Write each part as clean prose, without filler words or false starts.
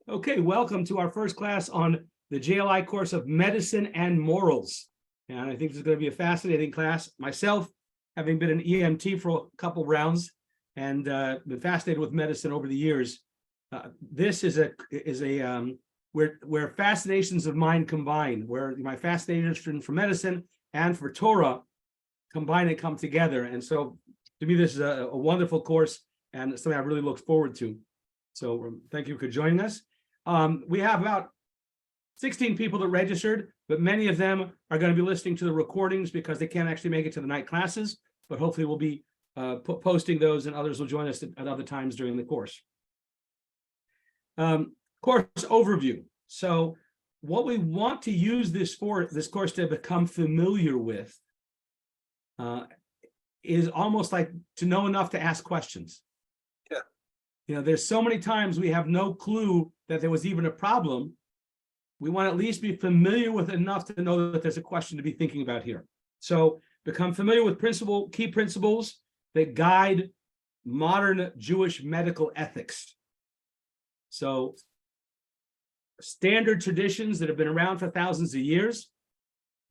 Okay, welcome to our first class on the JLI course of Medicine and Morals. And I think this is going to be a fascinating class. Myself, having been an EMT for a couple rounds and been fascinated with medicine over the years, this is where fascinations of mine combine, where my fascination for medicine and for Torah combine and come together. And so to me, this is a wonderful course and something I really look forward to. So thank you for joining us. We have about 16 people that registered, but many of them are going to be listening to the recordings because they can't actually make it to the night classes, but hopefully we'll be posting those and others will join us at other times during the course. Course overview. So what we want to use this course to become familiar with is almost like to know enough to ask questions. Yeah. You know, there's so many times we have no clue that there was even a problem. We want to at least be familiar with enough to know that there's a question to be thinking about here. So become familiar with key principles that guide modern Jewish medical ethics. So standard traditions that have been around for thousands of years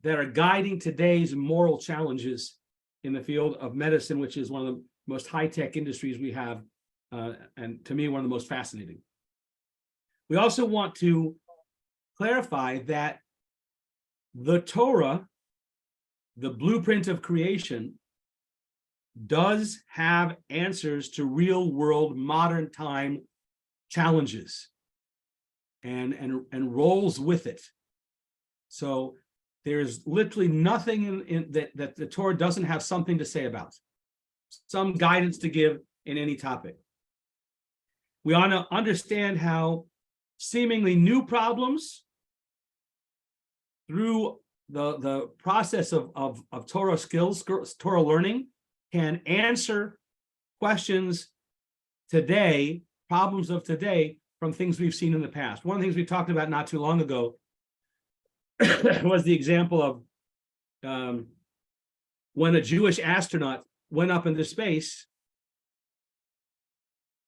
that are guiding today's moral challenges in the field of medicine, which is one of the most high-tech industries we have, and to me, one of the most fascinating. We also want to clarify that the Torah, the blueprint of creation, does have answers to real-world, modern-time challenges and rolls with it. So there's literally nothing in that the Torah doesn't have something to say about, some guidance to give in any topic. We want to understand how seemingly new problems through the process of Torah skills, Torah learning, can answer questions today, problems of today, from things we've seen in the past. One of the things we talked about not too long ago was the example of when a Jewish astronaut went up into space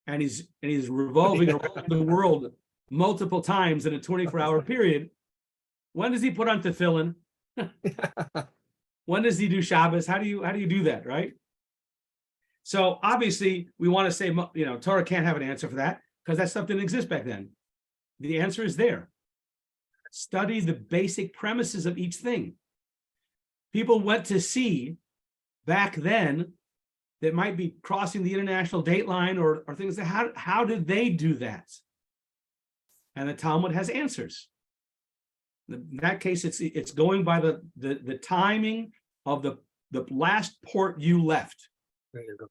and he's revolving around the world multiple times in a 24-hour period. When does he put on tefillin? When does he do Shabbos? How do you do that, right? So obviously we want to say, Torah can't have an answer for that because that stuff didn't exist back then. The answer is there. Study the basic premises of each thing. People went to sea back then that might be crossing the international date line or things that how did they do that? And the Talmud has answers. In that case, it's going by the timing of the last port you left. There you go.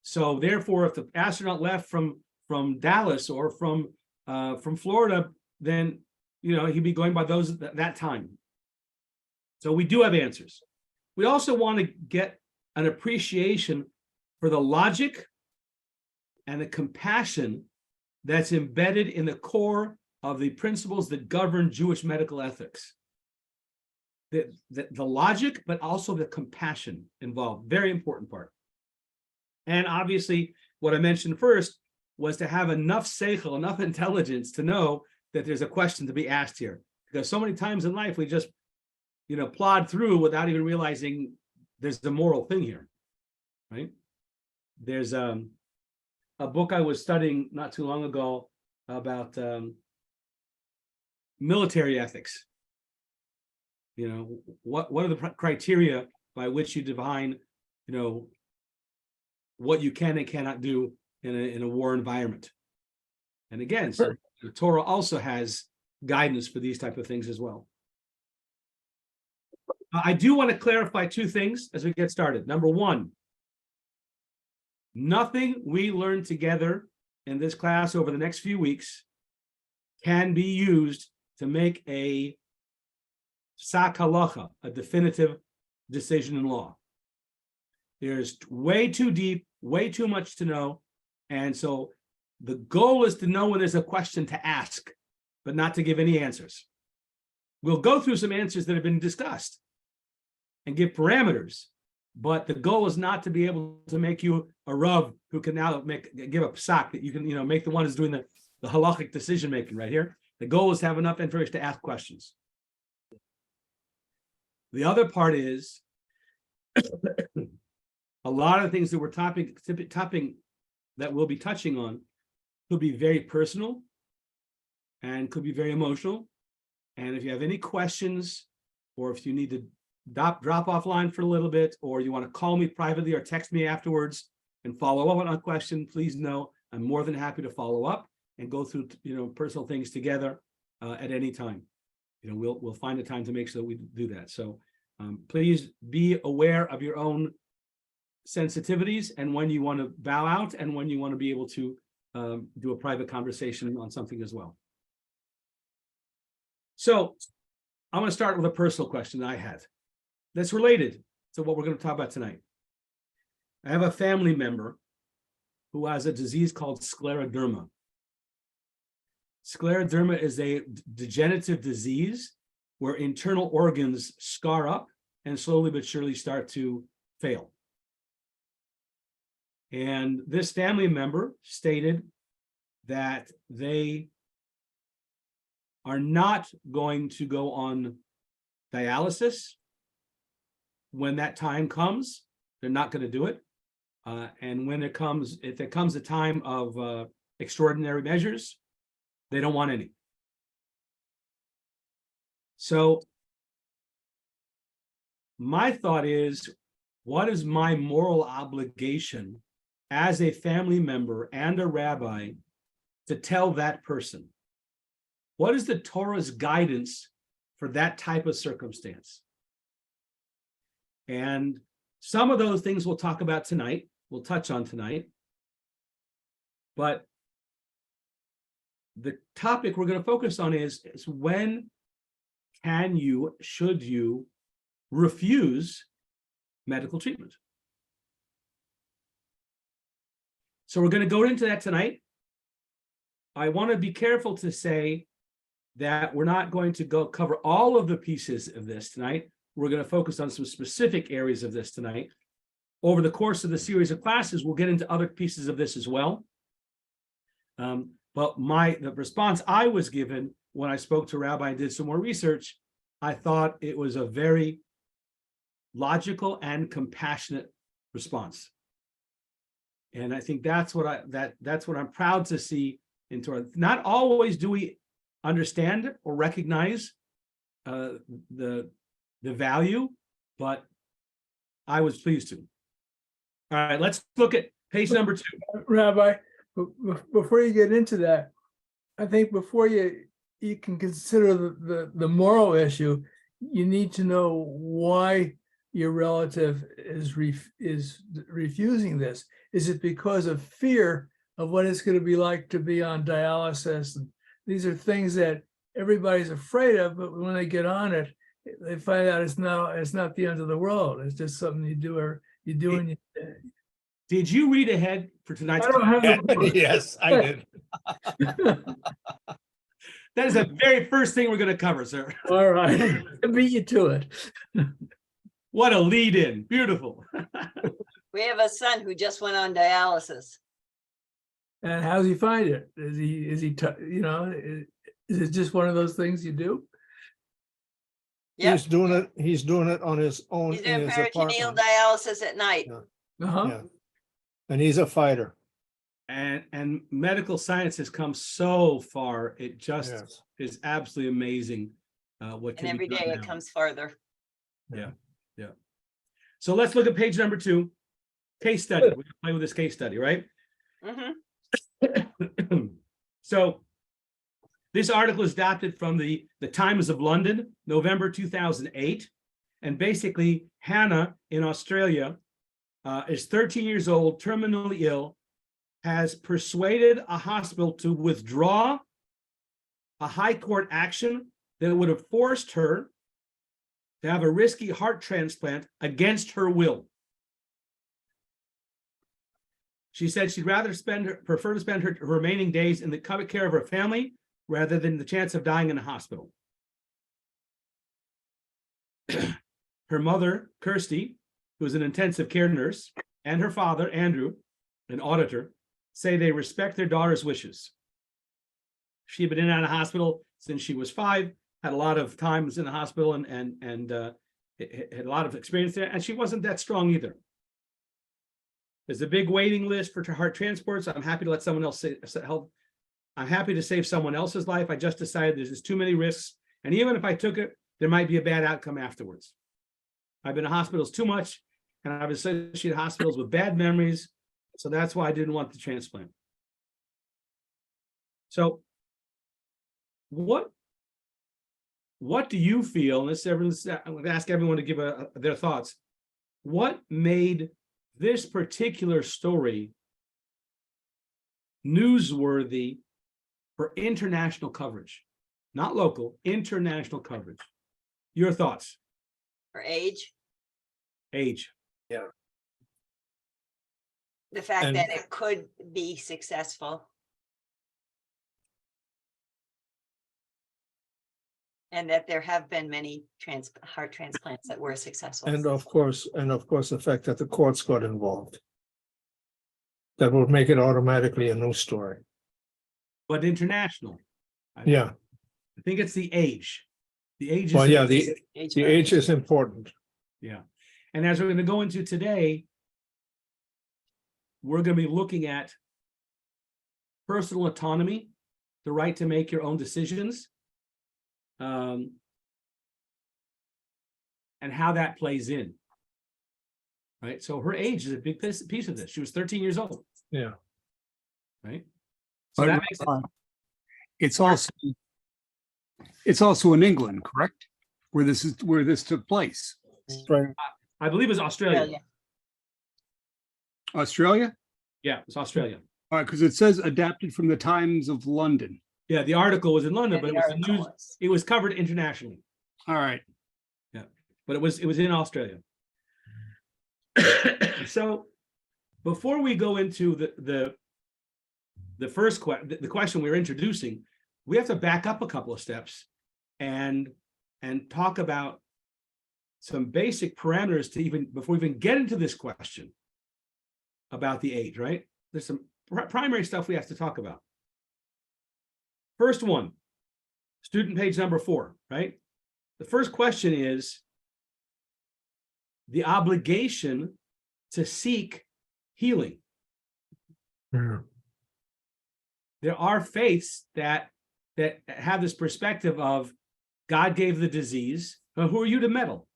So therefore, if the astronaut left from Dallas or from Florida, then he'd be going by that time. So we do have answers. We also want to get an appreciation for the logic and the compassion that's embedded in the core of the principles that govern Jewish medical ethics. The logic, but also the compassion involved, very important part. And obviously, what I mentioned first was to have enough seichel, enough intelligence to know that there's a question to be asked here. Because so many times in life, we just, plod through without even realizing there's a moral thing here, right? There's a book I was studying not too long ago about military ethics. What are the criteria by which you define, what you can and cannot do in a war environment? And again, so the Torah also has guidance for these type of things as well. I do want to clarify two things as we get started. Number one, nothing we learn together in this class over the next few weeks can be used to make a psak halacha, a definitive decision in law. There's way too deep, way too much to know. And so the goal is to know when there's a question to ask, but not to give any answers. We'll go through some answers that have been discussed and give parameters, but the goal is not to be able to make you a rav who can now give a psak that you can, make the one who's doing the halachic decision making right here. The goal is to have enough information to ask questions. The other part is a lot of things that we're topping that we'll be touching on could be very personal and could be very emotional. And if you have any questions, or if you need to drop offline for a little bit, or you want to call me privately or text me afterwards and follow up on a question, please know I'm more than happy to follow up and go through, personal things together at any time. We'll find a time to make sure that we do that. So please be aware of your own sensitivities and when you want to bow out and when you want to be able to do a private conversation on something as well. So I'm going to start with a personal question that I had that's related to what we're going to talk about tonight. I have a family member who has a disease called scleroderma. Scleroderma is a degenerative disease where internal organs scar up and slowly but surely start to fail. And this family member stated that they are not going to go on dialysis when that time comes. They're not going to do it. And when if there comes a time of extraordinary measures, they don't want any. So my thought is, what is my moral obligation as a family member and a rabbi to tell that person? What is the Torah's guidance for that type of circumstance? And some of those things we'll talk about tonight, we'll touch on tonight. But the topic we're going to focus on is when should you refuse medical treatment? So we're going to go into that tonight. I want to be careful to say that we're not going to go cover all of the pieces of this tonight. We're going to focus on some specific areas of this tonight. Over the course of the series of classes, we'll get into other pieces of this as well. But the response I was given when I spoke to a rabbi and did some more research, I thought it was a very logical and compassionate response. And I think that's what I'm proud to see in Torah. Not always do we understand or recognize the value, but I was pleased to. All right, let's look at page number 2. Rabbi, before you get into that, I think before you can consider the moral issue, you need to know why your relative is refusing this. Is it because of fear of what it's going to be like to be on dialysis? And these are things that everybody's afraid of, but when they get on it, they find out it's not the end of the world. It's just something you do in your day. Did you read ahead for tonight's? I don't have the book. Yes, I did. That is the very first thing we're going to cover, sir. All right, I beat you to it. What a lead in. Beautiful. We have a son who just went on dialysis. And how's he find it? Is it just one of those things you do? Yep. He's doing it on his own He's in doing his peritoneal apartment. dialysis at night. Yeah. Uh-huh. Yeah. And he's a fighter. And medical science has come so far. It just Yes. is absolutely amazing what can And every be done day it now. comes farther. Yeah. So let's look at page number 2. Case study. We're going to play with this case study, right? Mm-hmm. So this article is adapted from the Times of London, November 2008. And basically, Hannah in Australia is 13 years old, terminally ill, has persuaded a hospital to withdraw a high court action that would have forced her to have a risky heart transplant against her will. She said she'd prefer to spend her remaining days in the care of her family rather than the chance of dying in a hospital. Her mother, Kirsty, who is an intensive care nurse, and her father, Andrew, an auditor, say they respect their daughter's wishes. She had been in and out of hospital since she was 5, had a lot of times in the hospital and had a lot of experience there, and she wasn't that strong either. There's a big waiting list for heart transports. I'm happy to let someone else help. I'm happy to save someone else's life. I just decided there's just too many risks. And even if I took it, there might be a bad outcome afterwards. I've been in hospitals too much, and I've associated hospitals with bad memories. So that's why I didn't want the transplant. So what do you feel? And I'm going to ask everyone to give their thoughts. What made this particular story newsworthy for international coverage? Not local, international coverage. Your thoughts? Her age, Age. the fact And- that it could be successful. And that there have been many heart transplants that were successful. And of course, the fact that the courts got involved. That would make it automatically a news story. But international. Yeah, I think it's the age. The age is well, yeah, the Age age is important. yeah. And as we're going to go into today, we're going to be looking at personal autonomy, the right to make your own decisions, and how that plays in. Right. So her age is a big piece of this. She was 13 years old. Yeah. Right. So But that makes it, it's also in England, correct? Where this took place. Right. I believe it was Australia. Australia? Yeah, it's Australia. All right, because it says adapted from the Times of London. Yeah, the article was in London, Yeah, but it the was the article news. was. It was covered internationally, All right. but it was in Australia. So before we go into the first the question we're introducing, we have to back up a couple of steps and talk about some basic parameters before we even get into this question about the age, right? There's some primary stuff we have to talk about. First one, student page number 4, right? The first question is the obligation to seek healing. Yeah. There are faiths that have this perspective of God gave the disease. Who are you to meddle?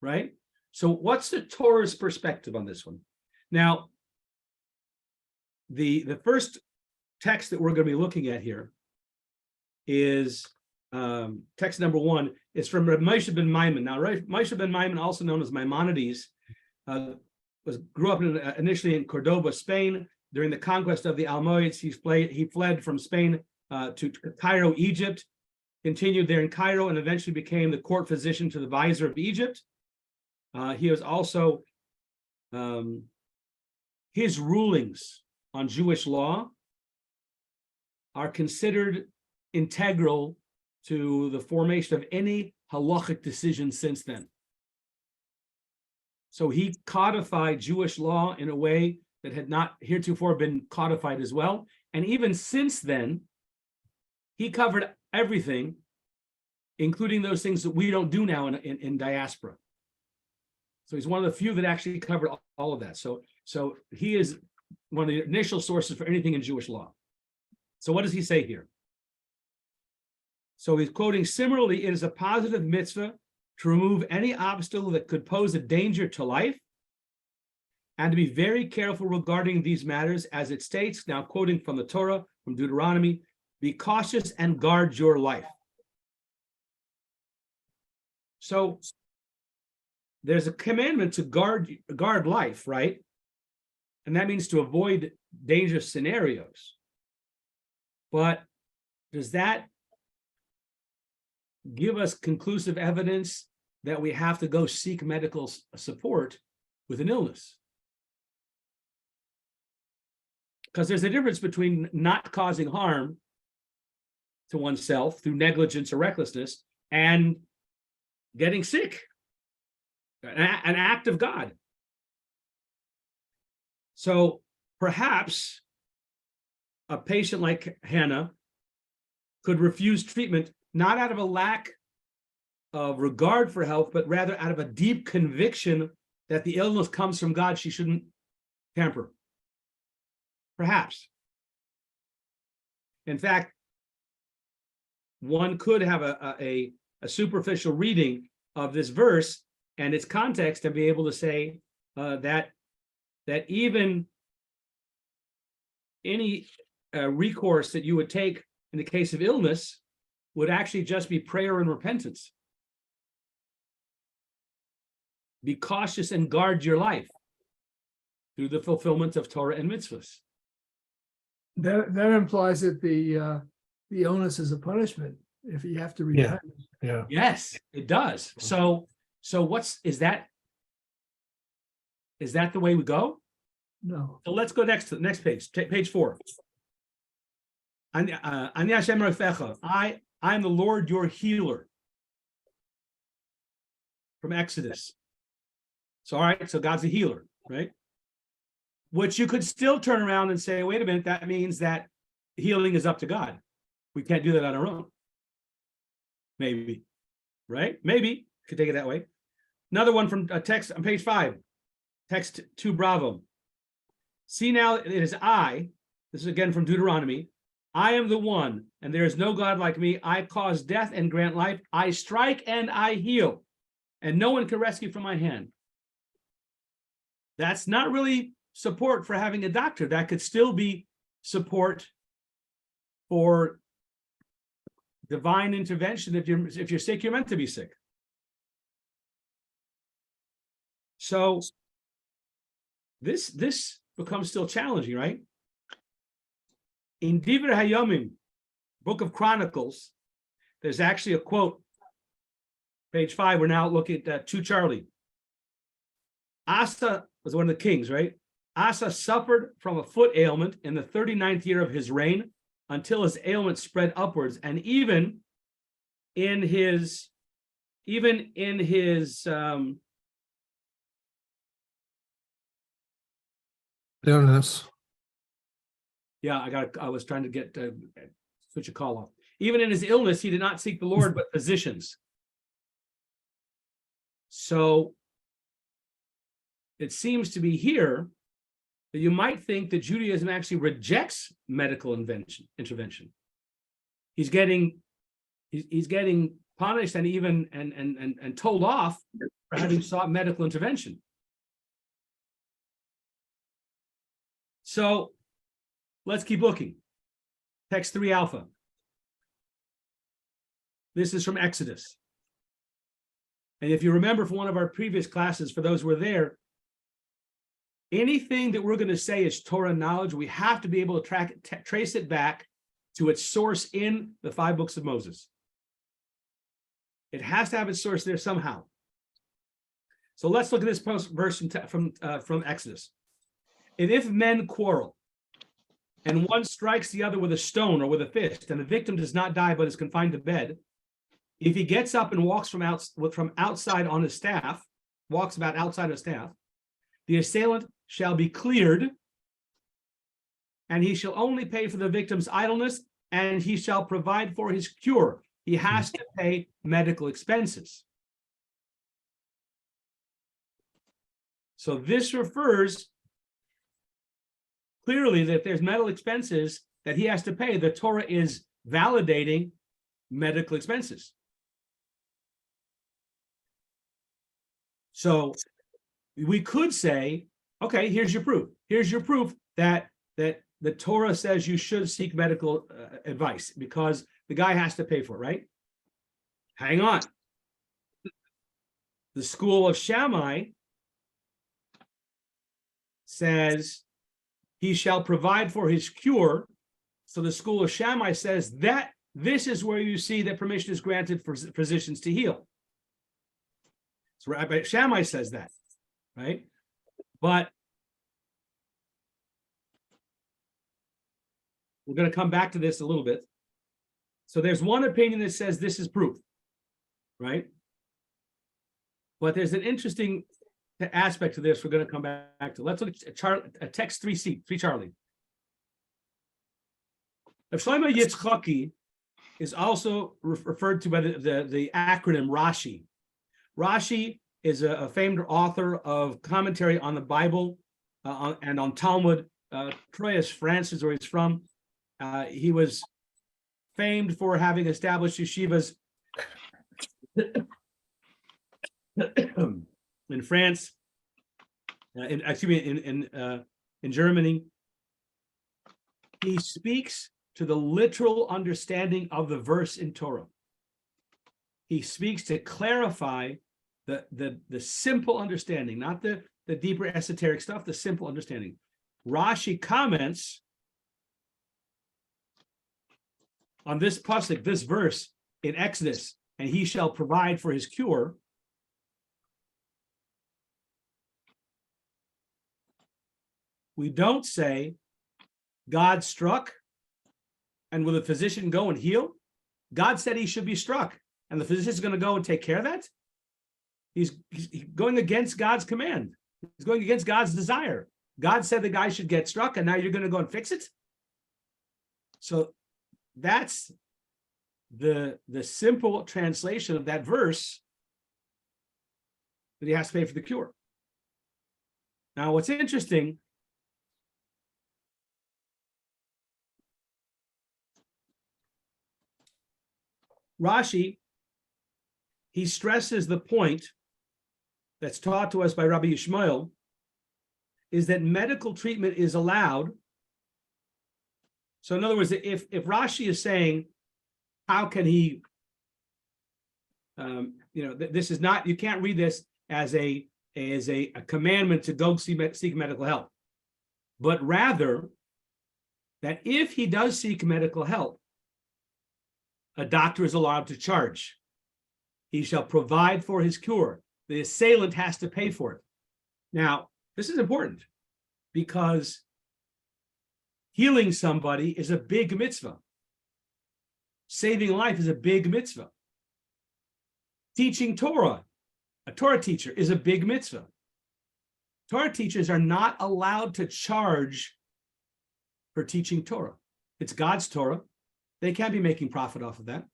Right? So what's the Torah's perspective on this one? Now, the first text that we're going to be looking at here is text number 1. It's from Rav Moshe ben Maimon. Now, Moshe ben Maimon, also known as Maimonides, grew up initially in Cordoba, Spain. During the conquest of the Almohads, he fled from Spain to Cairo, Egypt, continued there in Cairo, and eventually became the court physician to the vizier of Egypt. He was also, his rulings on Jewish law are considered integral to the formation of any halachic decision since then. So he codified Jewish law in a way that had not heretofore been codified as well. And even since then, he covered everything, including those things that we don't do now in diaspora. So he's one of the few that actually covered all of that. So he is one of the initial sources for anything in Jewish law. So what does he say here? So he's quoting, similarly, it is a positive mitzvah to remove any obstacle that could pose a danger to life, and to be very careful regarding these matters, as it states, now quoting from the Torah, from Deuteronomy, be cautious and guard your life. So there's a commandment to guard life, right? And that means to avoid dangerous scenarios. But does that give us conclusive evidence that we have to go seek medical support with an illness? Because there's a difference between not causing harm to oneself through negligence or recklessness and getting sick, an act of God. So perhaps a patient like Hannah could refuse treatment, not out of a lack of regard for health, but rather out of a deep conviction that the illness comes from God, she shouldn't tamper. Perhaps. In fact, one could have a superficial reading of this verse and its context and be able to say that even any recourse that you would take in the case of illness would actually just be prayer and repentance. Be cautious and guard your life through the fulfillment of Torah and mitzvahs. That implies that the illness is a punishment if you have to repent. Yeah. Yes, it does. So is that the way we go? No. So let's go next to the next page, page 4. Ani Hashem Rafecha. I am the Lord your healer. From Exodus. So all right, so God's a healer, right? Which you could still turn around and say, wait a minute, that means that healing is up to God. We can't do that on our own. Maybe, right? Maybe could take it that way. Another one from a text on page 5, text 2 Bravo. See now, it is I, this is again from Deuteronomy, I am the one, and there is no God like me. I cause death and grant life. I strike and I heal, and no one can rescue from my hand. That's not really support for having a doctor. That could still be support for divine intervention. If you're sick, you're meant to be sick. So this becomes still challenging, right? In Divrei Hayomim, Book of Chronicles, there's actually a quote, page 5. We're now looking at 2 Charlie. Asa was one of the kings, right? Asa suffered from a foot ailment in the 39th year of his reign until his ailment spread upwards. And even in his Illness. yeah, I was trying to get switch a call off. Even in his illness, he did not seek the Lord, but physicians. So it seems to be here that you might think that Judaism actually rejects medical intervention. He's getting punished and even and told off for having sought medical intervention. So let's keep looking. Text 3 Alpha. This is from Exodus. And if you remember from one of our previous classes, for those who were there, anything that we're going to say is Torah knowledge, we have to be able to trace it back to its source in the 5 books of Moses. It has to have its source there somehow. So let's look at this verse from Exodus. And if men quarrel, and one strikes the other with a stone or with a fist, and the victim does not die but is confined to bed, if he gets up and walks from outside on his staff, walks about outside his staff, the assailant shall be cleared, and he shall only pay for the victim's idleness, and he shall provide for his cure. He has to pay medical expenses. So this refers clearly that there's medical expenses that he has to pay. The Torah is validating medical expenses. So we could say, okay, here's your proof. Here's your proof that the Torah says you should seek medical advice because the guy has to pay for it, right? Hang on. The school of Shammai says he shall provide for his cure. So the school of Shammai says that this is where you see that permission is granted for physicians to heal. So Rabbi Shammai says that, right? But we're going to come back to this a little bit. So there's one opinion that says this is proof, right? But there's an interesting aspect to this we're going to come back to. Let's look at text 3C, 3 Charlie. Shlomo Yitzchaki is also referred to by the acronym Rashi. Rashi is a famed author of commentary on the Bible and on Talmud. Troyes, France is where he's from. He was famed for having established yeshivas in France, in Germany. He speaks to the literal understanding of the verse in Torah. He speaks to clarify the simple understanding, not the deeper esoteric stuff, the simple understanding. Rashi comments on this pasuk, this verse in Exodus, and he shall provide for his cure. We don't say God struck, and will the physician go and heal? God said he should be struck, and the physician is going to go and take care of that? He's going against God's command. He's going against God's desire. God said the guy should get struck, and now you're going to go and fix it? So that's the simple translation of that verse, that he has to pay for the cure. Now, what's interesting, Rashi, he stresses the point that's taught to us by Rabbi Yishmael, is that medical treatment is allowed. So in other words, if Rashi is saying, how can he, this is not, you can't read this as a commandment to go seek medical help, but rather that if he does seek medical help, a doctor is allowed to charge. He shall provide for his cure. The assailant has to pay for it. Now, this is important because healing somebody is a big mitzvah. Saving life is a big mitzvah. Teaching Torah, a Torah teacher, is a big mitzvah. Torah teachers are not allowed to charge for teaching Torah. It's God's Torah. They can't be making profit off of that.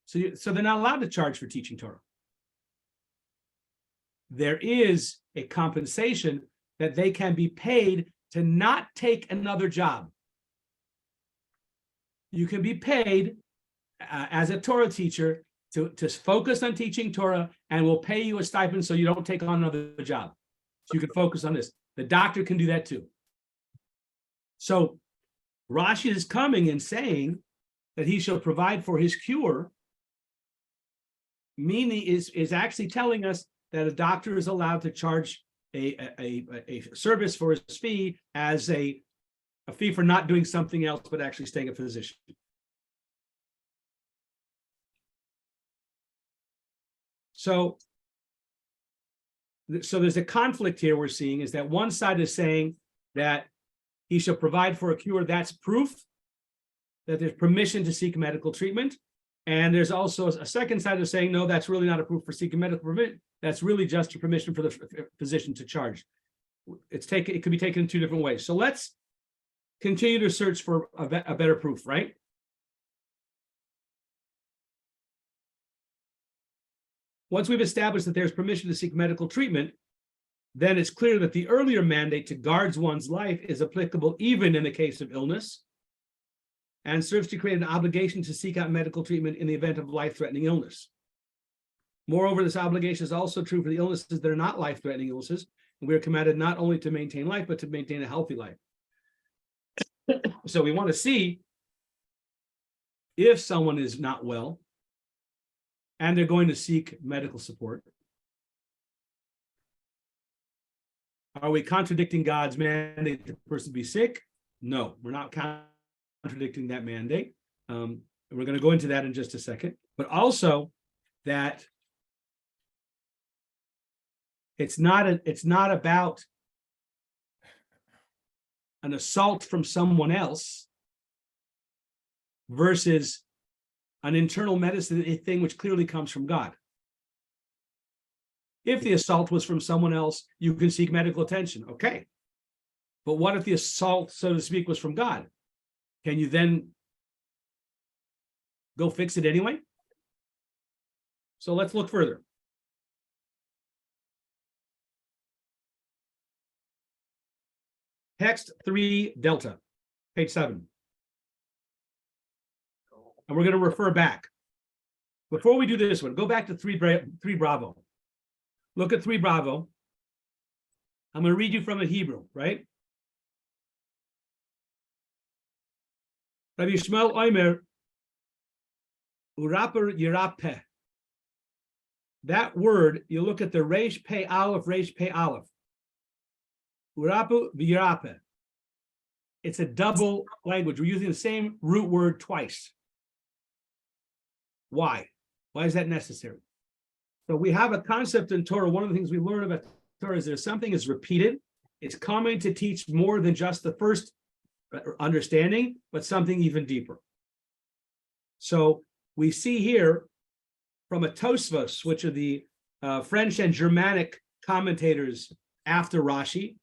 So they're not allowed to charge for teaching Torah. There is a compensation that they can be paid to not take another job. You can be paid as a Torah teacher to focus on teaching Torah, and we'll pay you a stipend so you don't take on another job. So you can focus on this. The doctor can do that too. So Rashi is coming and saying that he shall provide for his cure, meaning is actually telling us that a doctor is allowed to charge a service for his fee as a fee for not doing something else, but actually staying a physician. So there's a conflict here we're seeing, is that one side is saying that he shall provide for a cure. That's proof that there's permission to seek medical treatment. And there's also a second side of saying, no, that's really not a proof for seeking medical treatment. That's really just a permission for the physician to charge. It could be taken in two different ways. So let's continue to search for a better proof, right? Once we've established that there's permission to seek medical treatment, then it's clear that the earlier mandate to guard one's life is applicable even in the case of illness, and serves to create an obligation to seek out medical treatment in the event of life-threatening illness. Moreover, this obligation is also true for the illnesses that are not life-threatening illnesses, and we are commanded not only to maintain life, but to maintain a healthy life. So we want to see if someone is not well and they're going to seek medical support. Are we contradicting God's mandate that the person be sick? No, we're not contradicting that mandate. And we're going to go into that in just a second. But also that it's not about an assault from someone else versus an internal medicine thing which clearly comes from God. If the assault was from someone else, you can seek medical attention. Okay. But what if the assault, so to speak, was from God? Can you then go fix it anyway? So let's look further. Text 3 Delta, page 7. And we're going to refer back. Before we do this one, go back to 3 Bravo. Look at 3 Bravo. I'm going to read you from the Hebrew, right? Rabbi Yishmael Omer, Uraper Yirapeh. That word, you look at the Resh Pei Aleph, Urapu Yirapeh. It's a double language. We're using the same root word twice. Why? Why is that necessary? So we have a concept in Torah. One of the things we learn about Torah is there's something is repeated. It's coming to teach more than just the first understanding, but something even deeper. So we see here from a Tosfos, which are the French and Germanic commentators after Rashi.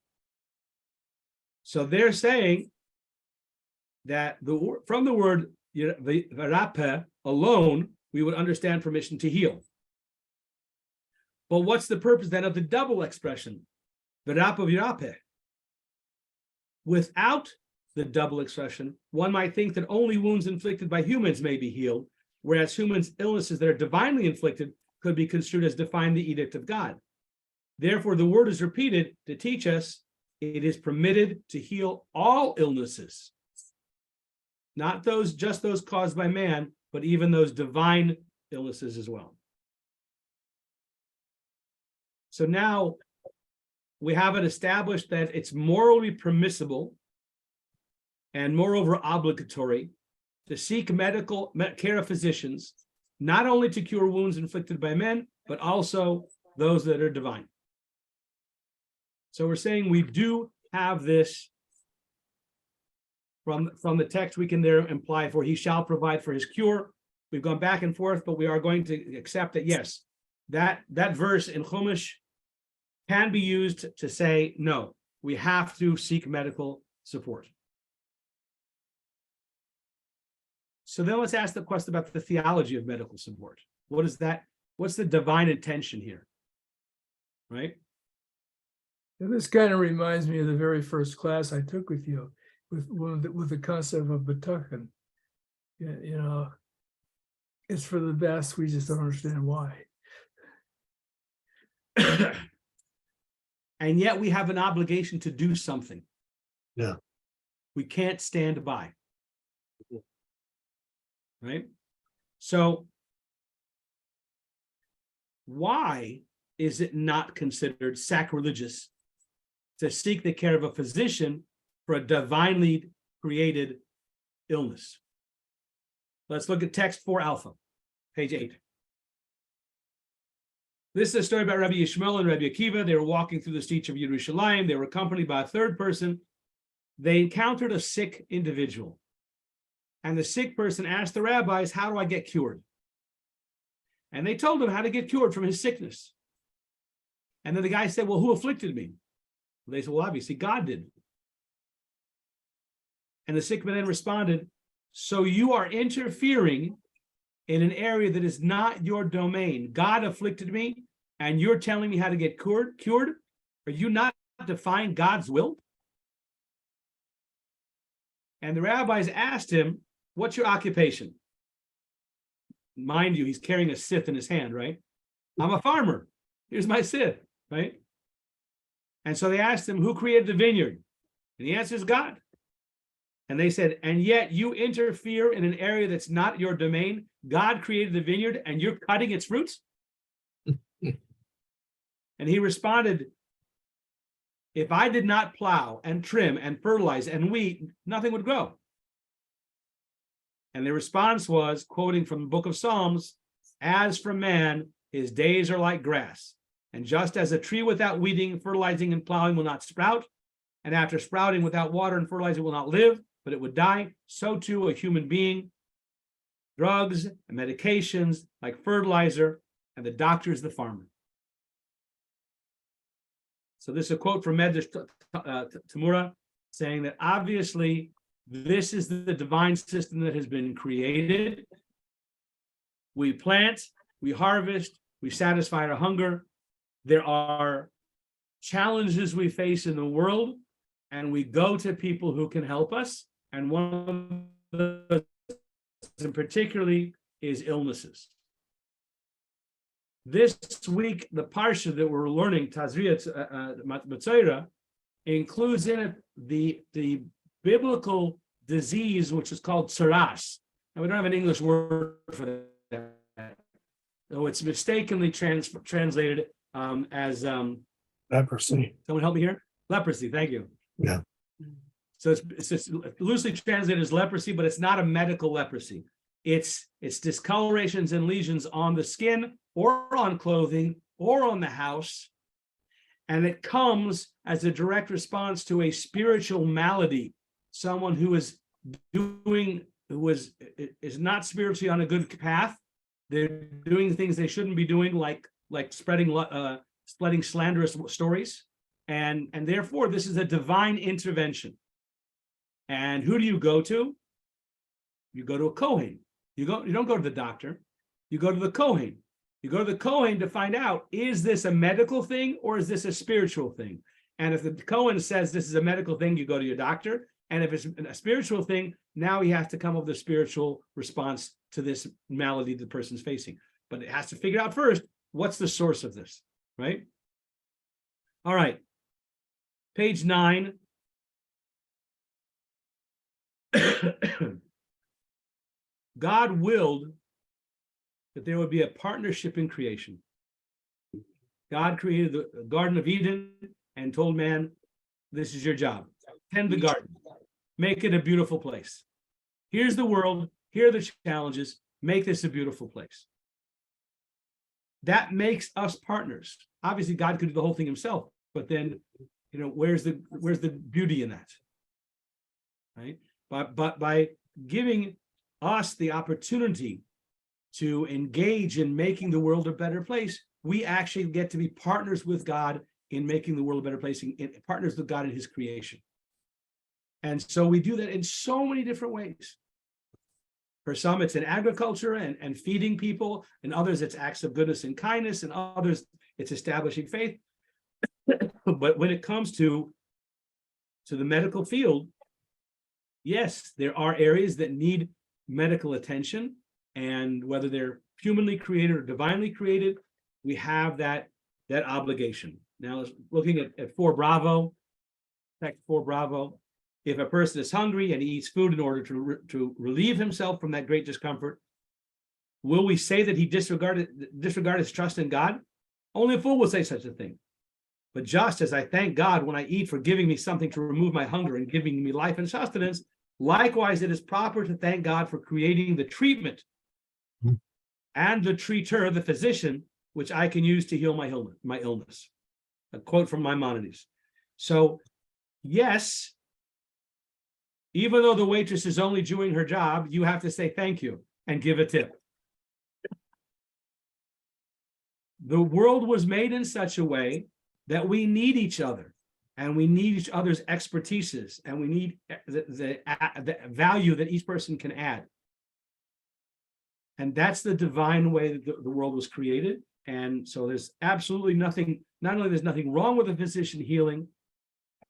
So they're saying that from the word V'rapeh alone, we would understand permission to heal. But what's the purpose then of the double expression, V'rapeh v'rapeh? Without the double expression, one might think that only wounds inflicted by humans may be healed, whereas humans' illnesses that are divinely inflicted could be construed as defying the edict of God. Therefore, the word is repeated to teach us it is permitted to heal all illnesses, not just those caused by man, but even those divine illnesses as well. So now we have it established that it's morally permissible and moreover obligatory to seek medical care of physicians, not only to cure wounds inflicted by men, but also those that are divine. So we're saying we do have this from the text. We can there imply for he shall provide for his cure. We've gone back and forth, but we are going to accept that yes, that verse in Chumash can be used to say no, we have to seek medical support. So then let's ask the question about the theology of medical support. What is that? What's the divine intention here? Right? And this kind of reminds me of the very first class I took with you, with the concept of B'tuchen. You know, it's for the best. We just don't understand why. And yet we have an obligation to do something. Yeah. We can't stand by. Right? So why is it not considered sacrilegious to seek the care of a physician for a divinely created illness? Let's look at text 4 Alpha, page 8. This is a story about Rabbi Yishmael and Rabbi Akiva. They were walking through the streets of Yerushalayim. They were accompanied by a third person. They encountered a sick individual. And the sick person asked the rabbis, how do I get cured? And they told him how to get cured from his sickness. And then the guy said, well, who afflicted me? They said, well, obviously God did. And the sick man then responded, so you are interfering in an area that is not your domain. God afflicted me, and you're telling me how to get cured? Are you not defying God's will? And the rabbis asked him, what's your occupation? Mind you, he's carrying a scythe in his hand, right? I'm a farmer. Here's my scythe, right? And so they asked him, who created the vineyard? And the answer is God. And they said, and yet you interfere in an area that's not your domain. God created the vineyard and you're cutting its fruits? And he responded, if I did not plow and trim and fertilize and weed, nothing would grow. And the response was, quoting from the book of Psalms, as for man, his days are like grass. And just as a tree without weeding, fertilizing, and plowing will not sprout, and after sprouting without water and fertilizer will not live, but it would die, so too a human being. Drugs and medications like fertilizer, and the doctor is the farmer. So this is a quote from Medrash Tamura, saying that obviously this is the divine system that has been created. We plant, we harvest, we satisfy our hunger. There are challenges we face in the world, and we go to people who can help us. And one of those, and particularly, is illnesses. This week, the parsha that we're learning, Tazria Matzaira, includes in it the biblical disease, which is called tsaras. And we don't have an English word for that. So it's mistakenly translated as Leprosy. someone help me here? Leprosy, thank you. Yeah. So it's loosely translated as leprosy, but it's not a medical leprosy. It's discolorations and lesions on the skin or on clothing or on the house. And it comes as a direct response to a spiritual malady, someone who is not spiritually on a good path. They're doing things they shouldn't be doing, like spreading slanderous stories. And therefore, this is a divine intervention. And who do you go to? You go to a Kohen. You don't go to the doctor. You go to the Kohen. You go to the Kohen to find out, is this a medical thing or is this a spiritual thing? And if the Kohen says this is a medical thing, you go to your doctor. And if it's a spiritual thing, now he has to come up with a spiritual response to this malady the person's facing. But it has to figure out first, what's the source of this, right? All right. Page 9. God willed that there would be a partnership in creation. God created the Garden of Eden and told man, this is your job. Tend the garden. Make it a beautiful place. Here's the world. Here are the challenges. Make this a beautiful place. That makes us partners. Obviously, God could do the whole thing himself, but then, where's the beauty in that? Right? But by giving us the opportunity to engage in making the world a better place, we actually get to be partners with God in making the world a better place, partners with God in his creation. And so we do that in so many different ways. For some, it's in agriculture and feeding people, and others, it's acts of goodness and kindness, and others, it's establishing faith. But when it comes to the medical field, yes, there are areas that need medical attention, and whether they're humanly created or divinely created, we have that obligation. Now, looking at 4 Bravo, text 4 Bravo, if a person is hungry and he eats food in order to relieve himself from that great discomfort, will we say that he disregard his trust in God? Only a fool will say such a thing. But just as I thank God when I eat for giving me something to remove my hunger and giving me life and sustenance, likewise, it is proper to thank God for creating the treatment and the treater, the physician, which I can use to heal my illness. A quote from Maimonides. So, yes, even though the waitress is only doing her job, you have to say thank you and give a tip. The world was made in such a way that we need each other, and we need each other's expertises, and we need the value that each person can add. And that's the divine way that the world was created. And so there's absolutely nothing, not only there's nothing wrong with a physician healing,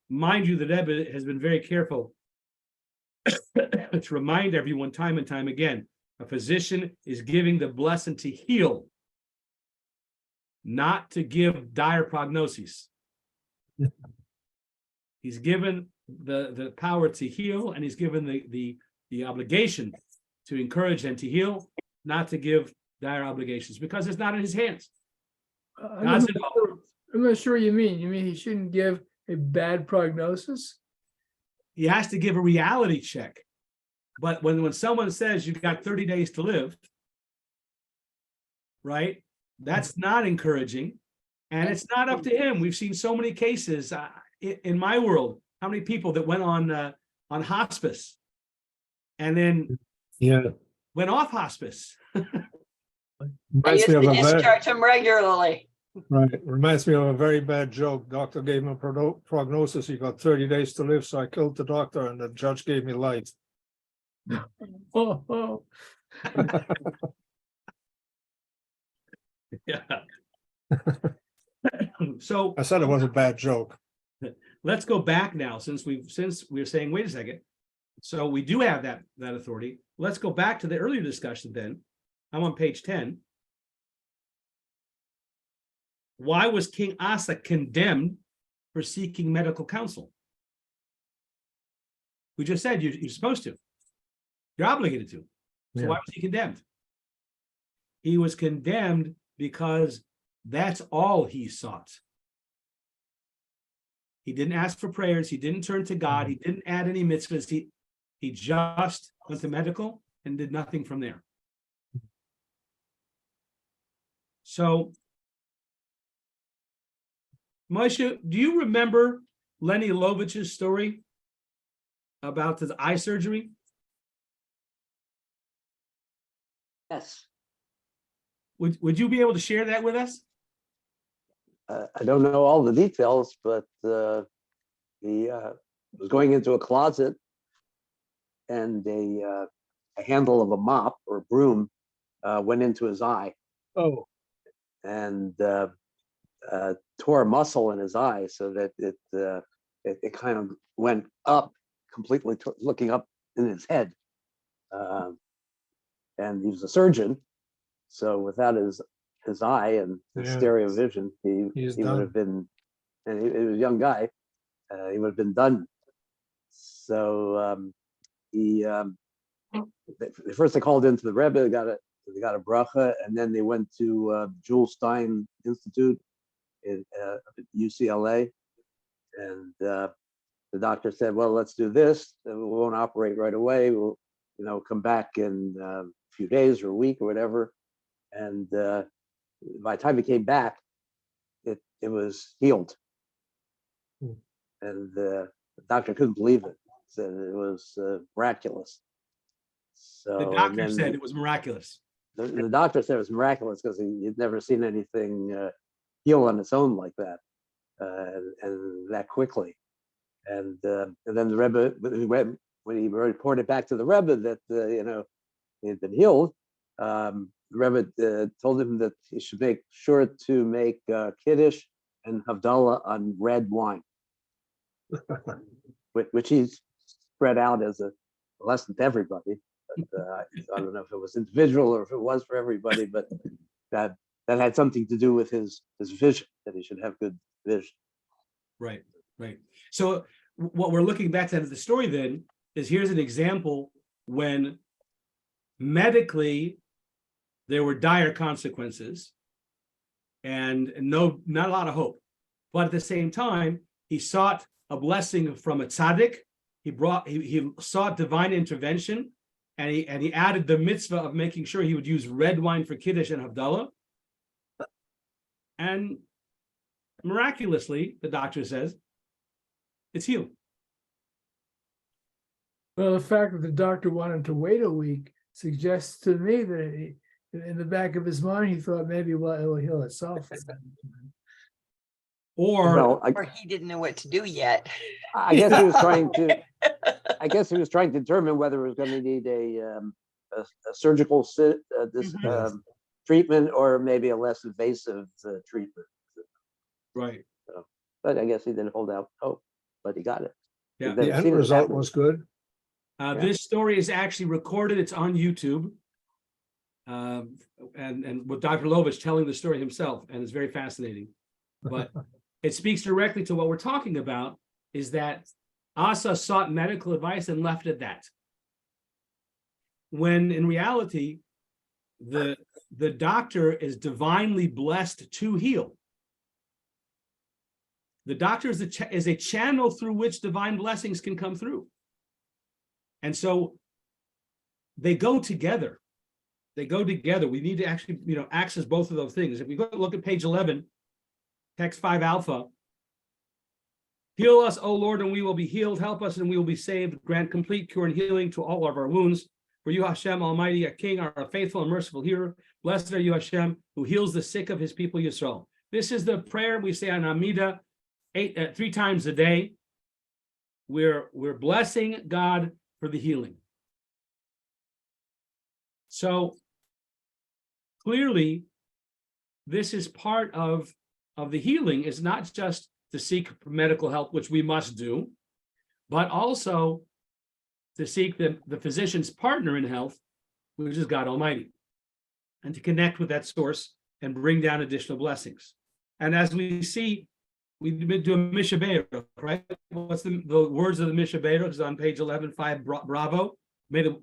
mind you, the Rebbe has been very careful to remind everyone time and time again, a physician is giving the blessing to heal, not to give dire prognoses. He's given the power to heal, and he's given the obligation to encourage and to heal, not to give dire obligations, because it's not in his hands. I'm not sure you mean he shouldn't give a bad prognosis? He has to give a reality check. But when someone says you've got 30 days to live, right, that's not encouraging, and it's not up to him. We've seen so many cases in my world, how many people that went on hospice and then went off hospice. I used to discharge him regularly. Right, reminds me of a very bad joke. Doctor gave him a prognosis. He got 30 days to live, so I killed the doctor and the judge gave me life. Oh. Yeah. So I said it was a bad joke. let's go back now, since we're saying, wait a second. So we do have that authority. Let's go back to the earlier discussion then. I'm on page 10. Why was King Asa condemned for seeking medical counsel? We just said you're supposed to. You're obligated to. So Yeah. why was he condemned? He was condemned because that's all he sought. He didn't ask for prayers. He didn't turn to God. He didn't add any mitzvahs. He just went to medical and did nothing from there. So, Moshe, do you remember Lenny Lovich's story about his eye surgery? Yes, Would you be able to share that with us? I don't know all the details, but he was going into a closet and a handle of a mop or broom went into his eye Oh, and tore a muscle in his eye so that it kind of went up completely, looking up in his head. And he was a surgeon, so without his eye and his Yeah. stereo vision, he He's would done. have been, and he was a young guy, he would have been done. So first they called into the Rebbe, they got a bracha, and then they went to Jules Stein Institute at UCLA, and the doctor said, "Well, let's do this. We won't operate right away. We'll, come back in a few days or a week or whatever." And by the time he came back, it was healed, and the doctor couldn't believe it. Said it was miraculous. So The doctor said it was miraculous. the doctor said it was miraculous because he'd never seen anything heal on its own like that, and that quickly. And then the Rebbe, when he reported back to the Rebbe that he had been healed, the Rebbe told him that he should make sure to make Kiddush and Havdalah on red wine, which he's spread out as a lesson to everybody. But I don't know if it was individual or if it was for everybody, but that had something to do with his vision, that he should have good vision. Right. So what we're looking back at the story then is, here's an example when medically there were dire consequences and not a lot of hope. But at the same time, he sought a blessing from a tzaddik. He sought divine intervention, and he added the mitzvah of making sure he would use red wine for Kiddush and Havdalah. And miraculously, the doctor says, it's healed. Well, the fact that the doctor wanted to wait a week suggests to me that in the back of his mind, he thought maybe, well, it will heal itself. Or Well, Or he didn't know what to do yet. I guess he was trying to. I guess he was trying to determine whether it was going to need a surgical treatment or maybe a less invasive treatment. right. But I guess he didn't hold out hope, but he got it. Yeah. He'd never the end seen it result happen. was good. This story is actually recorded. It's on YouTube. And with Dr. Lovich telling the story himself, and it's very fascinating. But it speaks directly to what we're talking about, is that Asa sought medical advice and left at that. When in reality, the doctor is divinely blessed to heal. The doctor is a channel through which divine blessings can come through. And so they go together. We need to actually, access both of those things. If we go look at page 11, text 5 alpha, heal us, O Lord, and we will be healed. Help us, and we will be saved. Grant complete cure and healing to all of our wounds. For you, Hashem, Almighty, a King, are a faithful and merciful healer. Blessed are you, Hashem, who heals the sick of his people, Yisrael. This is the prayer we say on Amida 3 times a day. We're blessing God for the healing. So clearly, this is part of the healing, is not just to seek medical help, which we must do, but also to seek the physician's partner in health, which is God Almighty, and to connect with that source and bring down additional blessings. And as we see, we do a Mishabera, right? What's the words of the Mishabera? It's on page 11:5. Bravo. May the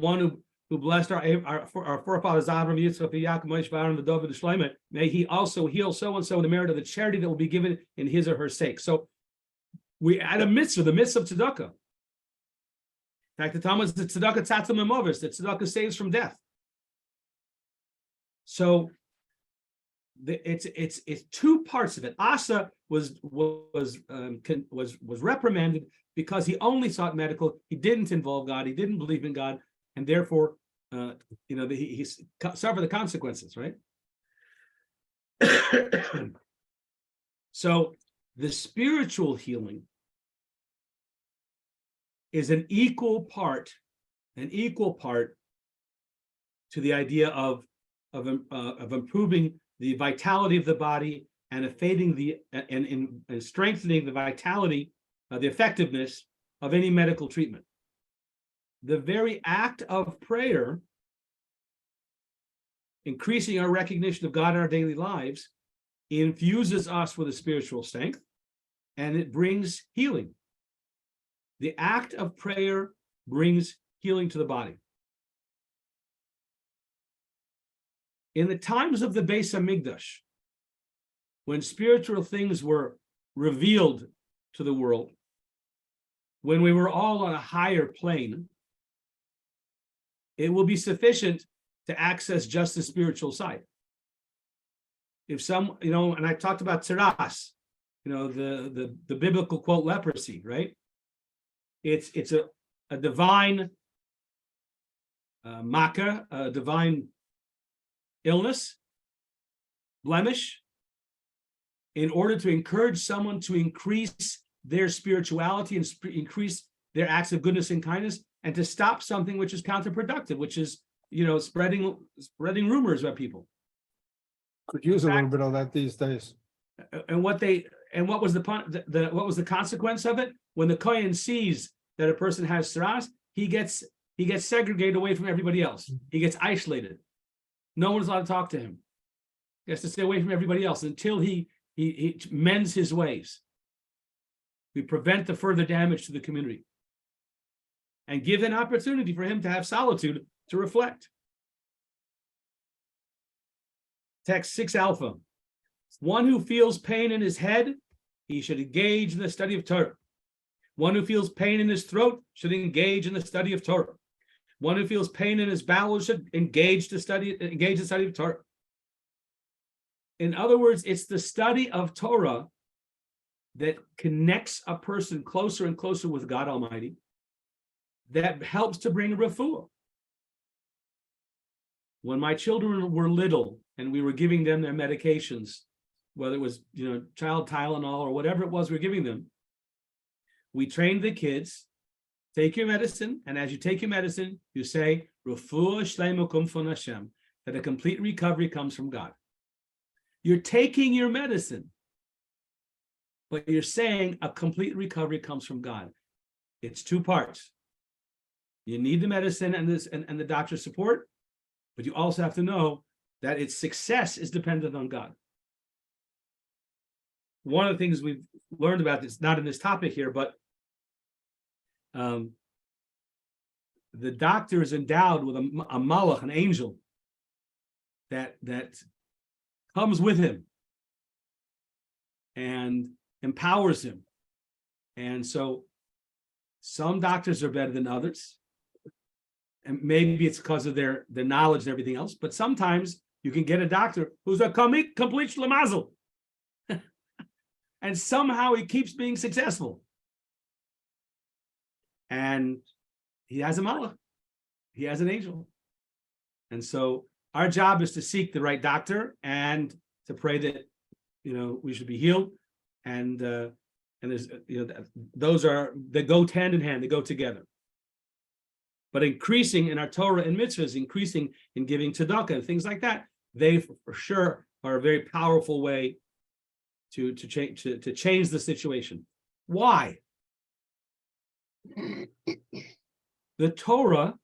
one who blessed our forefathers Abraham, Yitzchak, Yaakov, Moshe, Aaron, the David, the Shlomo, may he also heal so and so in the merit of the charity that will be given in his or her sake. So we add a mitzvah, the mitzvah of tzedakah. In fact, the Talmud says the tzedakah tzatzim emovis, the tzedakah saves from death. So it's 2 parts of it. Asa was reprimanded because he only sought medical. He didn't involve God. He didn't believe in God, and therefore, he suffered the consequences. Right. So the spiritual healing is an equal part to the idea of improving the vitality of the body and and strengthening the vitality, the effectiveness of any medical treatment. The very act of prayer, increasing our recognition of God in our daily lives, infuses us with a spiritual strength, and it brings healing. The act of prayer brings healing to the body. In the times of the Beis Hamikdash, when spiritual things were revealed to the world, when we were all on a higher plane, it will be sufficient to access just the spiritual side. If and I talked about tzeras, the biblical quote leprosy, right? It's a divine makkah, a divine illness, blemish, in order to encourage someone to increase their spirituality and increase their acts of goodness and kindness, and to stop something which is counterproductive, which is spreading rumors about people. Could use a little bit of that these days. And what was the consequence of it? When the Kohen sees that a person has tzeras, he gets segregated away from everybody else. He gets isolated. No one's allowed to talk to him. He has to stay away from everybody else until he mends his ways. We prevent the further damage to the community and give an opportunity for him to have solitude to reflect. Text 6 alpha. One who feels pain in his head, he should engage in the study of Torah. One who feels pain in his throat should engage in the study of Torah. One who feels pain in his bowels should engage in the study of Torah. In other words, it's the study of Torah that connects a person closer and closer with God Almighty, that helps to bring refuah. When my children were little and we were giving them their medications, whether it was child Tylenol or whatever it was we were giving them, we trained the kids. Take your medicine, and as you take your medicine, you say, Refuah Shlema kum von Hashem, that a complete recovery comes from God. You're taking your medicine, but you're saying a complete recovery comes from God. It's 2 parts. You need the medicine and the doctor's support, but you also have to know that its success is dependent on God. One of the things we've learned about this, not in this topic here, but the doctor is endowed with a malach, an angel, that comes with him and empowers him. And so some doctors are better than others. And maybe it's because of their knowledge and everything else. But sometimes you can get a doctor who's a complete shlemazel. And somehow he keeps being successful. And he has a malach. He has an angel. And so our job is to seek the right doctor and to pray that we should be healed, and there's those they go hand in hand, they go together. But increasing in our Torah and mitzvahs, increasing in giving tzedakah and things like that, they for sure are a very powerful way to change the situation. Why? The Torah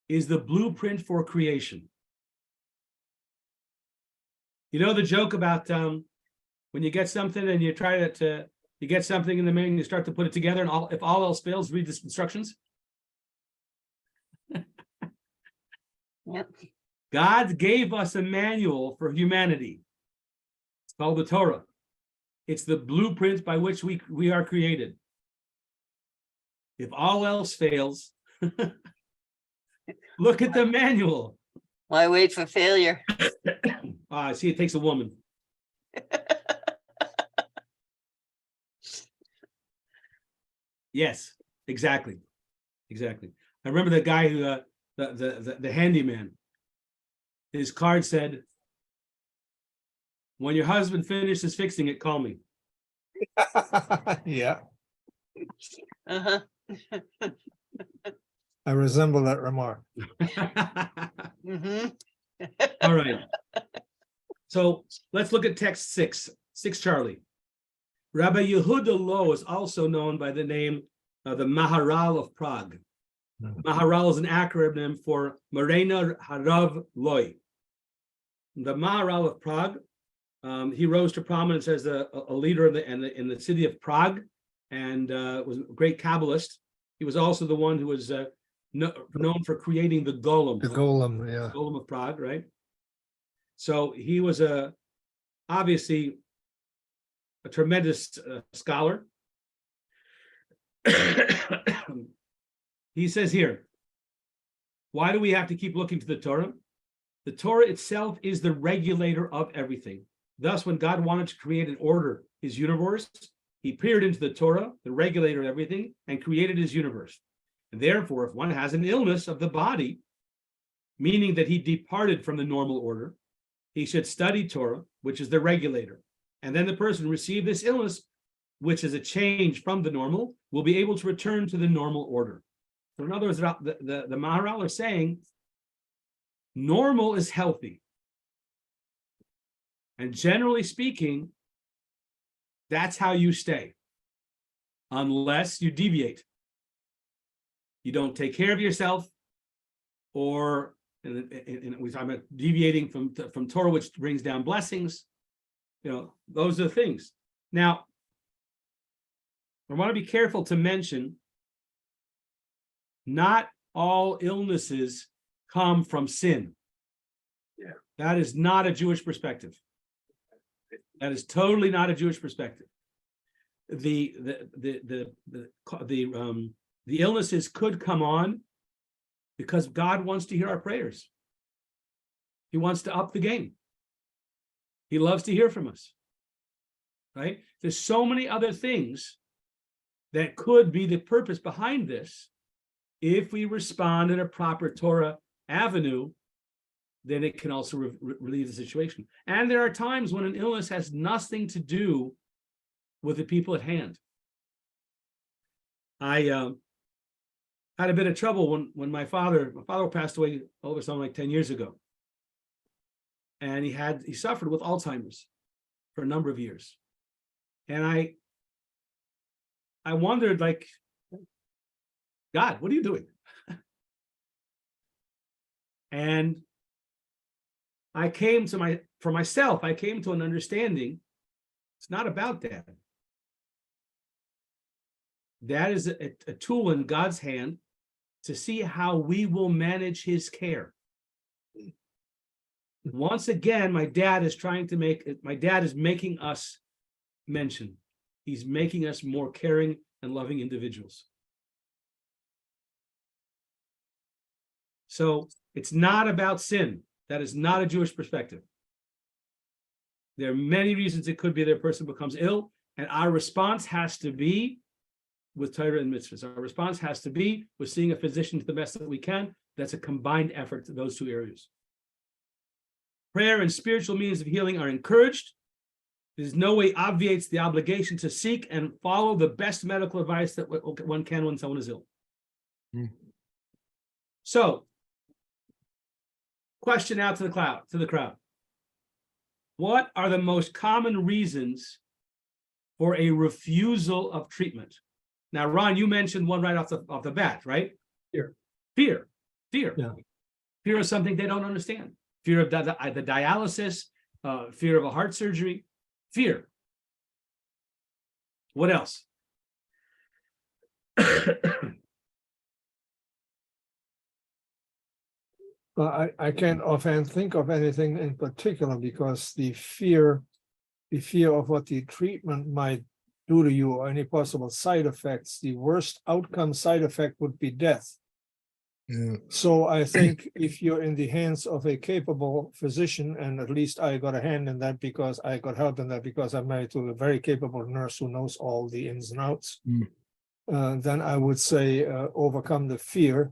is the blueprint for creation. You know the joke about when you get something and you try you get something in the manual, you start to put it together, and if all else fails, read the instructions. Yep. God gave us a manual for humanity. It's called the Torah. It's the blueprint by which we are created. If all else fails, look at the manual. Why wait for failure? See, it takes a woman. Yes, exactly. I remember the guy who the handyman. His card said, "When your husband finishes fixing it, call me." Yeah, Uh-huh. I resemble that remark. Mm-hmm. All right. So let's look at text 6 Charlie. Rabbi Yehuda Low is also known by the name of the Maharal of Prague. Maharal is an acronym for Morena Harav Loi. The Maharal of Prague, he rose to prominence as a leader in the city of Prague, and was a great Kabbalist. He was also the one who was known for creating the golem. The golem, yeah. Golem of Prague, right? So he was obviously a tremendous scholar. He says here, why do we have to keep looking to the Torah? The Torah itself is the regulator of everything. Thus, when God wanted to create and order his universe, he peered into the Torah, the regulator of everything, and created his universe. And therefore, if one has an illness of the body, meaning that he departed from the normal order, he should study Torah, which is the regulator. And then the person received this illness, which is a change from the normal, will be able to return to the normal order. So in other words, the Maharal are saying, normal is healthy. And generally speaking, that's how you stay, unless you deviate. You don't take care of yourself, or we talk about deviating from Torah, which brings down blessings. Those are the things. Now, I want to be careful to mention, not all illnesses come from sin. Yeah. That is not a Jewish perspective. That is totally not a Jewish perspective. The illnesses could come on because God wants to hear our prayers. He wants to up the game. He loves to hear from us, right? There's so many other things that could be the purpose behind this. If we respond in a proper Torah avenue, then it can also relieve the situation. And there are times when an illness has nothing to do with the people at hand. I had a bit of trouble when my father passed away over something like 10 years ago. And he suffered with Alzheimer's for a number of years. And I wondered, like, God, what are you doing? And I came to an understanding, it's not about that. That is a tool in God's hand to see how we will manage his care. Once again, my dad is making us mention. He's making us more caring and loving individuals. So it's not about sin. That is not a Jewish perspective. There are many reasons it could be that a person becomes ill, and our response has to be with Torah and mitzvahs. Our response has to be with seeing a physician to the best that we can. That's a combined effort to those two areas. Prayer and spiritual means of healing are encouraged, there's no way obviates the obligation to seek and follow the best medical advice that one can when someone is ill. So, question out to the crowd. What are the most common reasons for a refusal of treatment? Now, Ron, you mentioned one right off the bat, right? Fear. Yeah. Fear of something they don't understand. Fear of the dialysis, fear of a heart surgery, fear. What else? I can't offhand think of anything in particular because the fear of what the treatment might do to you or any possible side effects, the worst outcome side effect would be death. So I think if you're in the hands of a capable physician, and at least I got a hand in that because I got help in that because I'm married to a very capable nurse who knows all the ins and outs, then I would say overcome the fear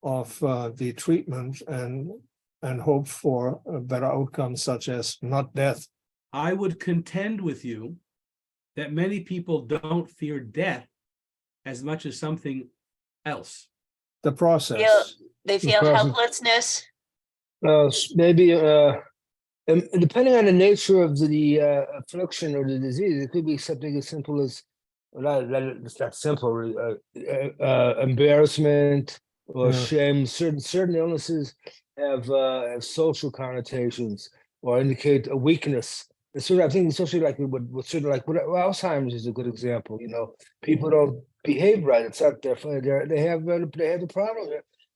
of the treatment and hope for a better outcome, such as not death. I would contend with you that many people don't fear death as much as something else. The process. They feel process. helplessness. Maybe and depending on the nature of the affliction or the disease, it could be something as simple as it's not simple. Embarrassment or Yeah. shame. Certain illnesses have social connotations or indicate a weakness. It's sort of, I think, especially like with certain, like Alzheimer's is a good example. You know, people don't behave right. It's not their fault. They have the problem.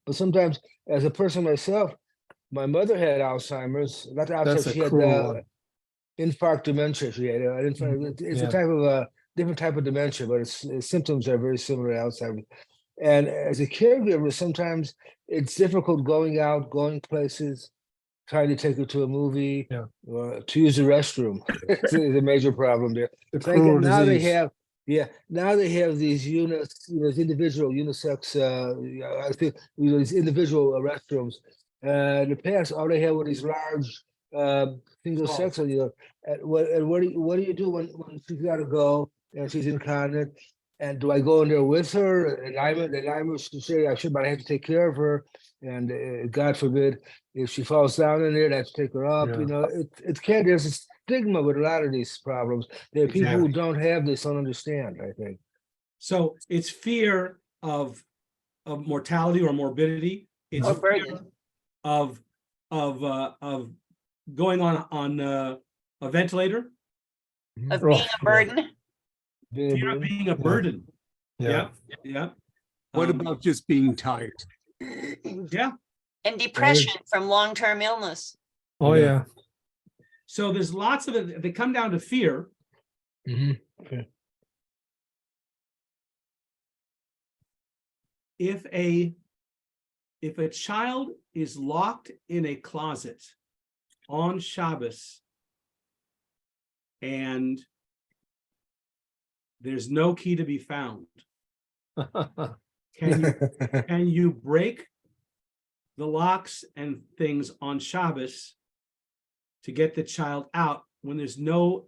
But sometimes, as a person myself, my mother had Alzheimer's. Not That's Alzheimer's. a She had cruel one. infarct dementia. She had it's Yeah. a type of different type of dementia, but its symptoms are very similar to Alzheimer's. And as a caregiver, sometimes it's difficult going out, going places, trying to take her to a movie, Yeah. or to use the restroom. It's a major problem there. The So I get- cruel now they disease. have, now they have these individual unisex, I think these individual restrooms. In the past, all they had were these large single sex. And what do you do when she's got to go and she's incontinent? And do I go in there with her? And I'm to say I should, but I have to take care of her. And God forbid, if she falls down in there, I have to take her up. Yeah. You know, it can't. There's a stigma with a lot of these problems. There are people who don't have this, don't understand, I think. So it's fear of mortality or morbidity. It's Or fear burden. of going on a ventilator. Of Oh, being a yeah. burden. Fear of being a burden. Yeah. Yeah. What Um, about just being tired? Yeah. And depression from long-term illness. Oh, yeah. So there's lots of it. They come down to fear. Okay. If a child is locked in a closet on Shabbos and there's no key to be found, can you break the locks and things on Shabbos to get the child out when there's no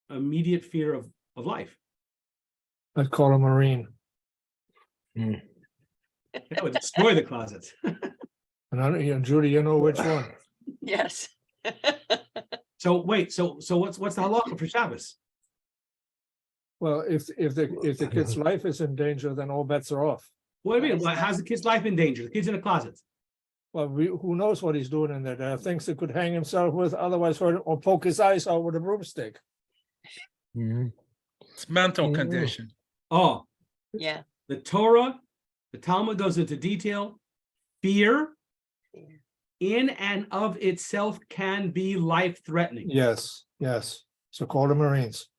immediate fear of life? I'd call a Marine. That would destroy the closet. And Judy, you know which one? Yes. So wait, so what's the halacha for Shabbos? Well, if the kid's life is in danger, then all bets are off. What do you mean? Well, how's the kid's life in danger? The kid's in a closet. Well, who knows what he's doing in there? There are things that could hang himself with, otherwise hurt or poke his eyes out with a broomstick. It's mental Mhm. condition. Oh, Yeah. the Torah, the Talmud goes into detail. Fear in and of itself can be life-threatening Yes. So call the Marines.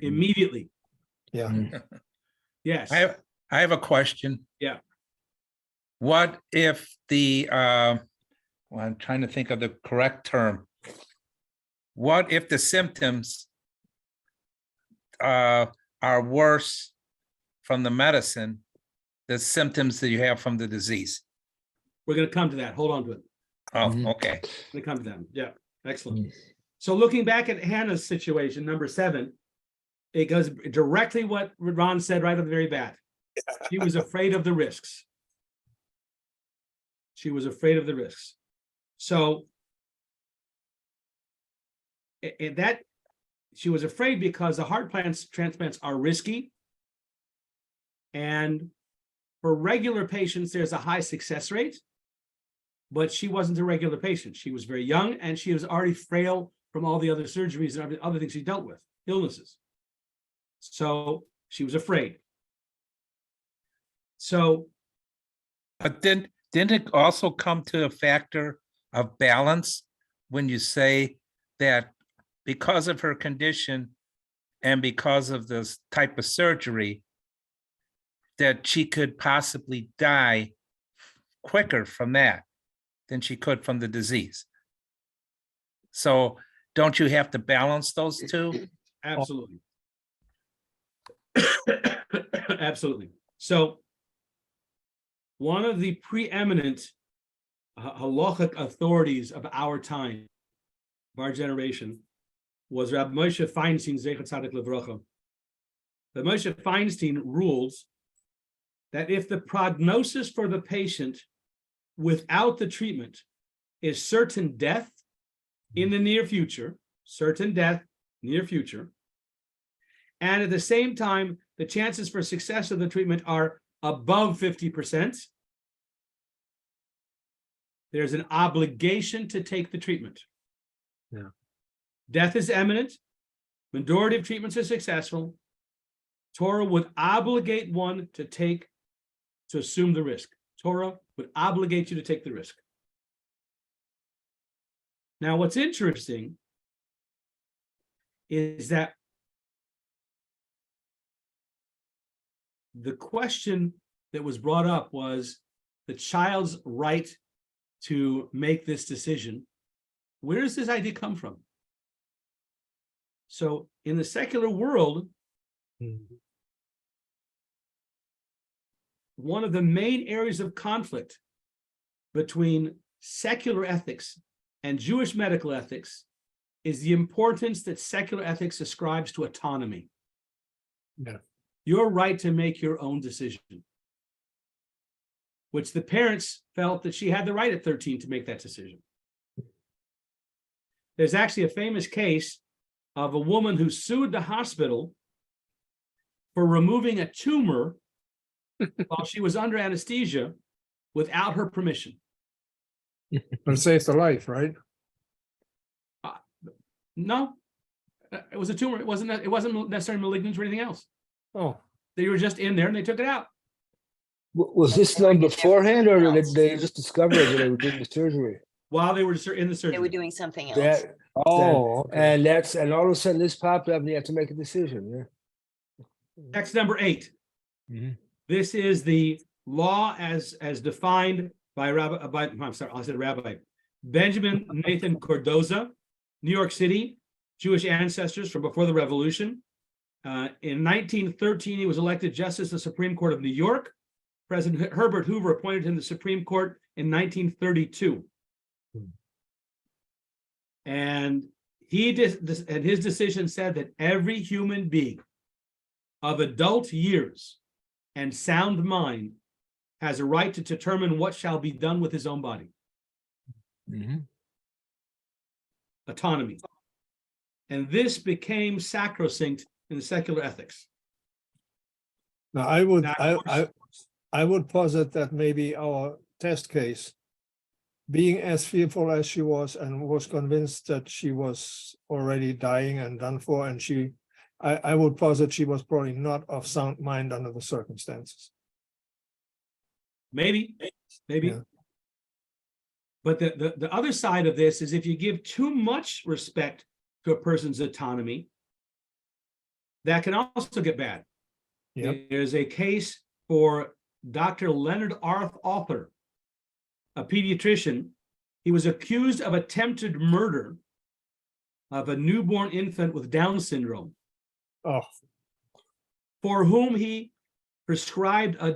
immediately. Yeah. Yes. I have a question. Yeah. What if well, I'm trying to think of the correct term. What if the symptoms are worse from the medicine, the symptoms that you have from the disease? We're going to come to that. Hold on to it. Oh, Mhm. okay. We're going to come to them. Yeah. Excellent. So looking back at Hannah's situation, number 7, it goes directly what Ron said right at the very bat. She was afraid of the risks. She was afraid of the risks. So that she was afraid because the heart transplants are risky. And for regular patients, there's a high success rate. But she wasn't a regular patient. She was very young and she was already frail from all the other surgeries and other things she dealt with, illnesses. So she was afraid. So But didn't it also come to a factor of balance when you say that because of her condition and because of this type of surgery, that she could possibly die quicker from that than she could from the disease? So don't you have to balance those two? absolutely. Absolutely. So one of the preeminent halachic authorities of our time, of our generation, was Rabbi Moshe Feinstein, Zecher Tzadik Livrocha. The Moshe Feinstein ruled that if the prognosis for the patient without the treatment is certain death in the near future, certain death, near future, and at the same time, the chances for success of the treatment are above 50%, there's an obligation to take the treatment. Yeah. Death is imminent. Majority of treatments are successful. Torah would obligate one to assume the risk. Torah would obligate you to take the risk. Now, what's interesting is that the question that was brought up was the child's right to make this decision. Where does this idea come from? So in the secular world, one of the main areas of conflict between secular ethics and Jewish medical ethics is the importance that secular ethics ascribes to autonomy. Yeah. Your right to make your own decision, which the parents felt that she had the right at 13 to make that decision. There's actually a famous case of a woman who sued the hospital for removing a tumor while she was under anesthesia without her permission. It saves the life, right? No, it was a tumor. It wasn't necessarily malignant or anything else. Oh, They were just in there and they took it out. Was this known beforehand, or did they just discover it when they were doing the surgery? While they were in the surgery. They were doing something else. That, okay. and all of a sudden this popped up and you have to make a decision, yeah. Text number 8. Mhm. This is the law as defined by Rabbi Benjamin Nathan Cardoza, New York City, Jewish ancestors from before the Revolution. In 1913, he was elected Justice of the Supreme Court of New York. President Herbert Hoover appointed him to the Supreme Court in 1932. And his decision said that every human being of adult years and sound mind has a right to determine what shall be done with his own body. Mhm. Autonomy. And this became sacrosanct in the secular ethics. Now, I would posit that maybe our test case, being as fearful as she was and was convinced that she was already dying and done for, and I would posit she was probably not of sound mind under the circumstances. Maybe. Yeah. But the other side of this is if you give too much respect to a person's autonomy, that can also get bad. Yep. There's a case for Dr. Leonard Arthur, a pediatrician. He was accused of attempted murder of a newborn infant with Down syndrome, Oh, for whom he prescribed a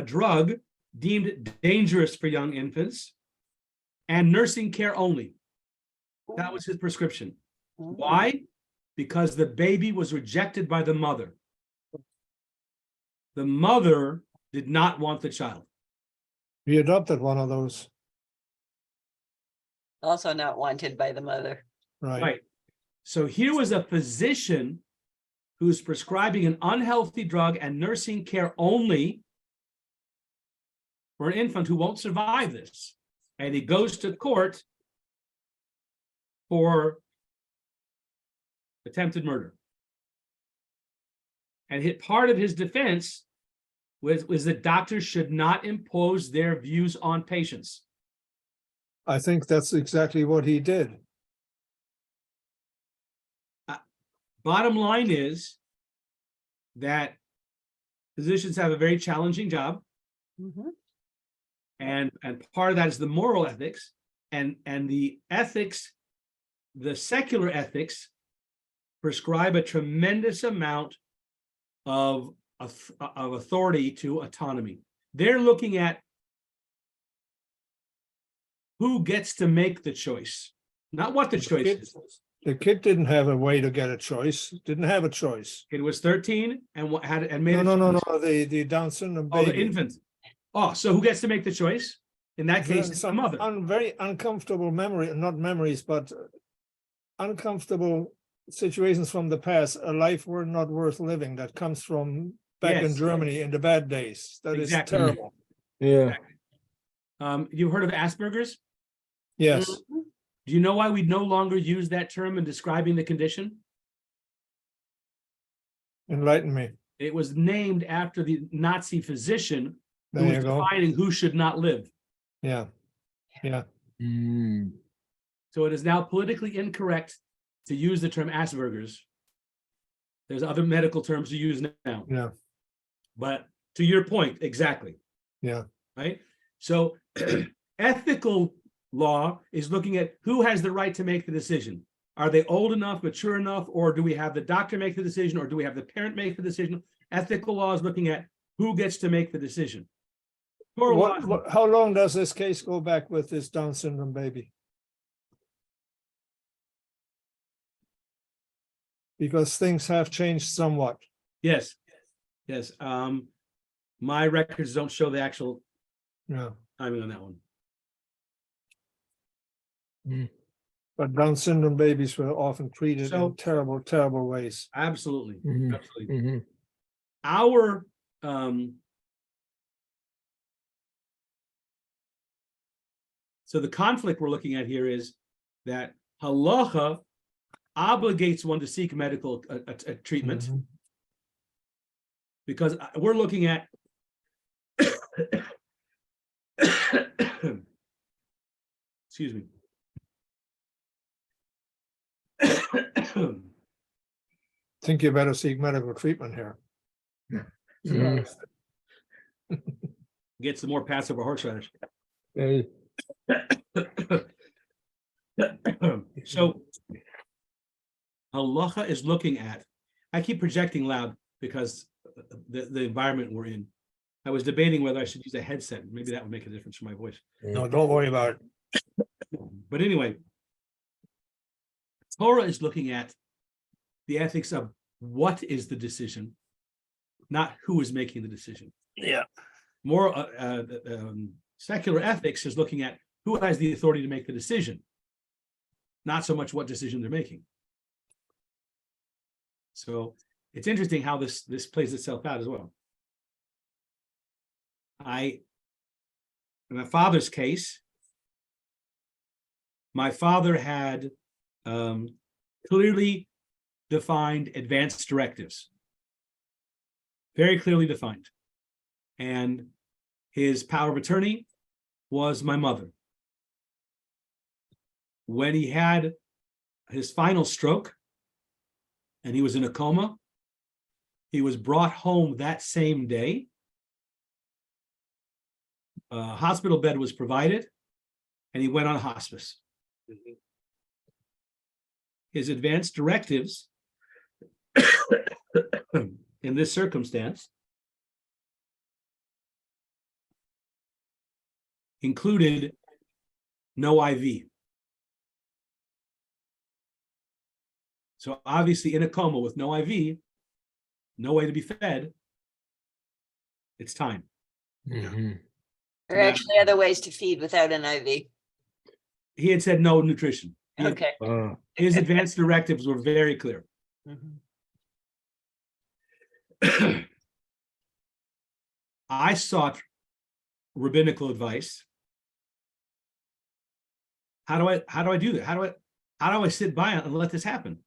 drug deemed dangerous for young infants and nursing care only. That was his prescription. Why? Because the baby was rejected by the mother. The mother did not want the child. He adopted one of those, Also not wanted by the mother. right? Right. So here was a physician who's prescribing an unhealthy drug and nursing care only for an infant who won't survive this. And he goes to court for attempted murder. And part of his defense was that doctors should not impose their views on patients. I think that's exactly what he did. Bottom line is that physicians have a very challenging job, Mhm. and part of that is the moral ethics, and the ethics, the secular ethics, prescribe a tremendous amount of authority to autonomy. They're looking at who gets to make the choice, not what the choice is. The kid didn't have a way to get a choice, didn't have a choice. It was 13 and made No, a no, no, choice. no, the Down syndrome Oh, the baby. infant. Oh, so who gets to make the choice? In that case, it's the Some mother. very uncomfortable not memories, but uncomfortable situations from the past, a life were not worth living that comes from back in Yes. Germany in the bad days. That is Exactly. terrible. Yeah. You've heard of Asperger's? Yes, Mhm. Do you know why we no longer use that term in describing the condition? enlighten me. It was named after the Nazi physician who There was you go. defining who should not live. Yeah, yeah. So it is now politically incorrect to use the term Asperger's. There's other medical terms to use now. Yeah. But to your point, exactly. Yeah. Right? So ethical law is looking at who has the right to make the decision. Are they old enough, mature enough, or do we have the doctor make the decision, or do we have the parent make the decision? Ethical law is looking at who gets to make the decision. Moral law, How long does this case go back with this Down syndrome baby? Because things have changed somewhat. yes, yes. My records don't show the actual Yeah. timing on that one. But Down syndrome babies were often treated So- in terrible, terrible ways. Absolutely, Mhm. absolutely. Mhm. Our so the conflict we're looking at here is that halacha obligates one to seek medical treatment, Mhm. because we're looking at excuse me. Think you better seek medical treatment here. Mhm. Get some more pats over horseradish. Yeah. So halacha is looking at, I keep projecting loud because the environment we're in. I was debating whether I should use a headset. Maybe that would make a difference for my voice. No, don't worry about it. But anyway, Torah is looking at the ethics of what is the decision, not who is making the decision. Yeah. More secular ethics is looking at who has the authority to make the decision, not so much what decision they're making. So it's interesting how this plays itself out as well. In my father's case, my father had clearly defined advance directives, very clearly defined. And his power of attorney was my mother. When he had his final stroke and he was in a coma, he was brought home that same day. A hospital bed was provided, and he went on hospice. His advance directives in this circumstance included no IV. So obviously in a coma with no IV, no way to be fed, it's time. Mhm. There are actually other ways to feed without an IV. He had said no nutrition. Okay. His advanced directives were very clear. Mhm. I sought rabbinical advice. How do I do that? How do I sit by and let this happen?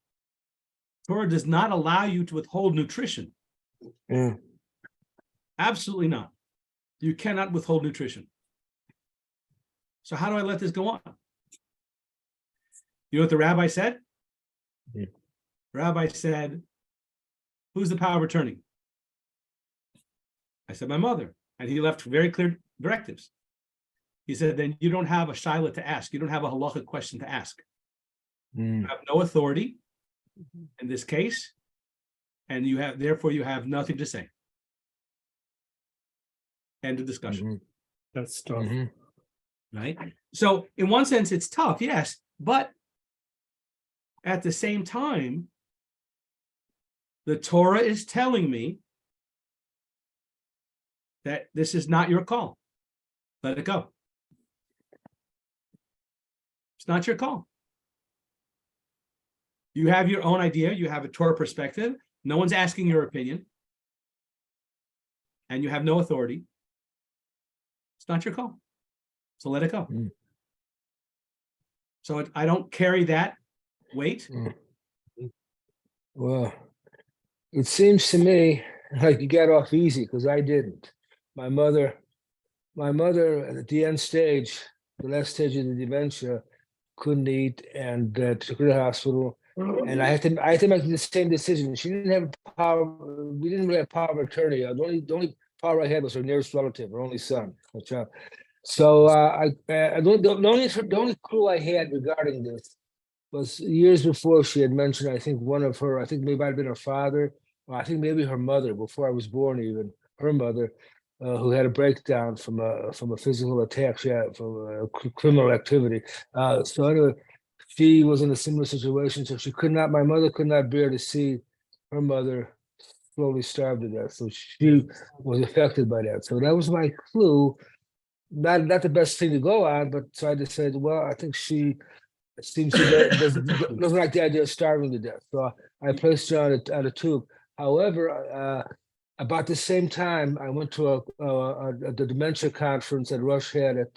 Torah does not allow you to withhold nutrition. Mm. Absolutely not. You cannot withhold nutrition. So how do I let this go on? You know what the rabbi said? Yeah. Rabbi said, who's the power of attorney? I said, my mother. And he left very clear directives. He said, then you don't have a shaila to ask. You don't have a halachic question to ask. Mm. You have no authority in this case, and therefore you have nothing to say. End of discussion. Mhm. That's tough. Mhm. Right? So in one sense, it's tough, yes, but at the same time, the Torah is telling me that this is not your call. Let it go. It's not your call. You have your own idea. You have a Torah perspective. No one's asking your opinion. And you have no authority. It's not your call. So let it go. Mm. So I don't carry that weight. Well, it seems to me like you got off easy because I didn't. My mother at the end stage, the last stage of the dementia, couldn't eat and took her to the hospital. And I had to make the same decision. She didn't have power. We didn't really have power of attorney. The only power I had was her nearest relative, her only son, her child. So the only clue I had regarding this was years before she had mentioned, I think I think maybe it might have been her father, or I think maybe her mother, before I was born even, her mother, who had a breakdown from a physical attack, from criminal activity. So anyway, she was in a similar situation, so my mother could not bear to see her mother slowly starve to death. So she was affected by that. So that was my clue. Not the best thing to go on, but so I decided, well, I think she seems she doesn't like the idea of starving to death. So I placed her on a tube. However, about the same time, I went to the dementia conference that Rush had at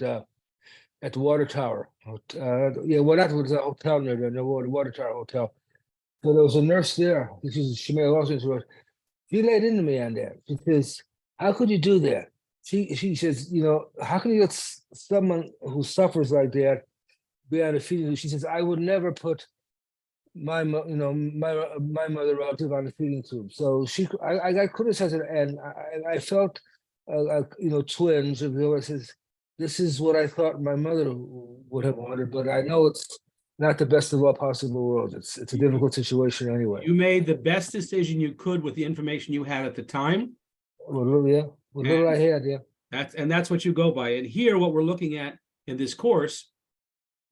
the Water Tower. Well, that was a hotel near there, the Water Tower Hotel. So there was a nurse there. She may have also to Rush. She laid into me on that. She says, "How could you do that?" She says, how can you let someone who suffers like that be on a feeding tube? She says, "I would never put my mother relative on the feeding tube." So I got criticized, and I felt twinge of this is what I thought my mother would have wanted, but I know it's not the best of all possible worlds. It's a difficult situation anyway. You made the best decision you could with the information you had at the time. With little I had, yeah. That's what you go by. And here, what we're looking at in this course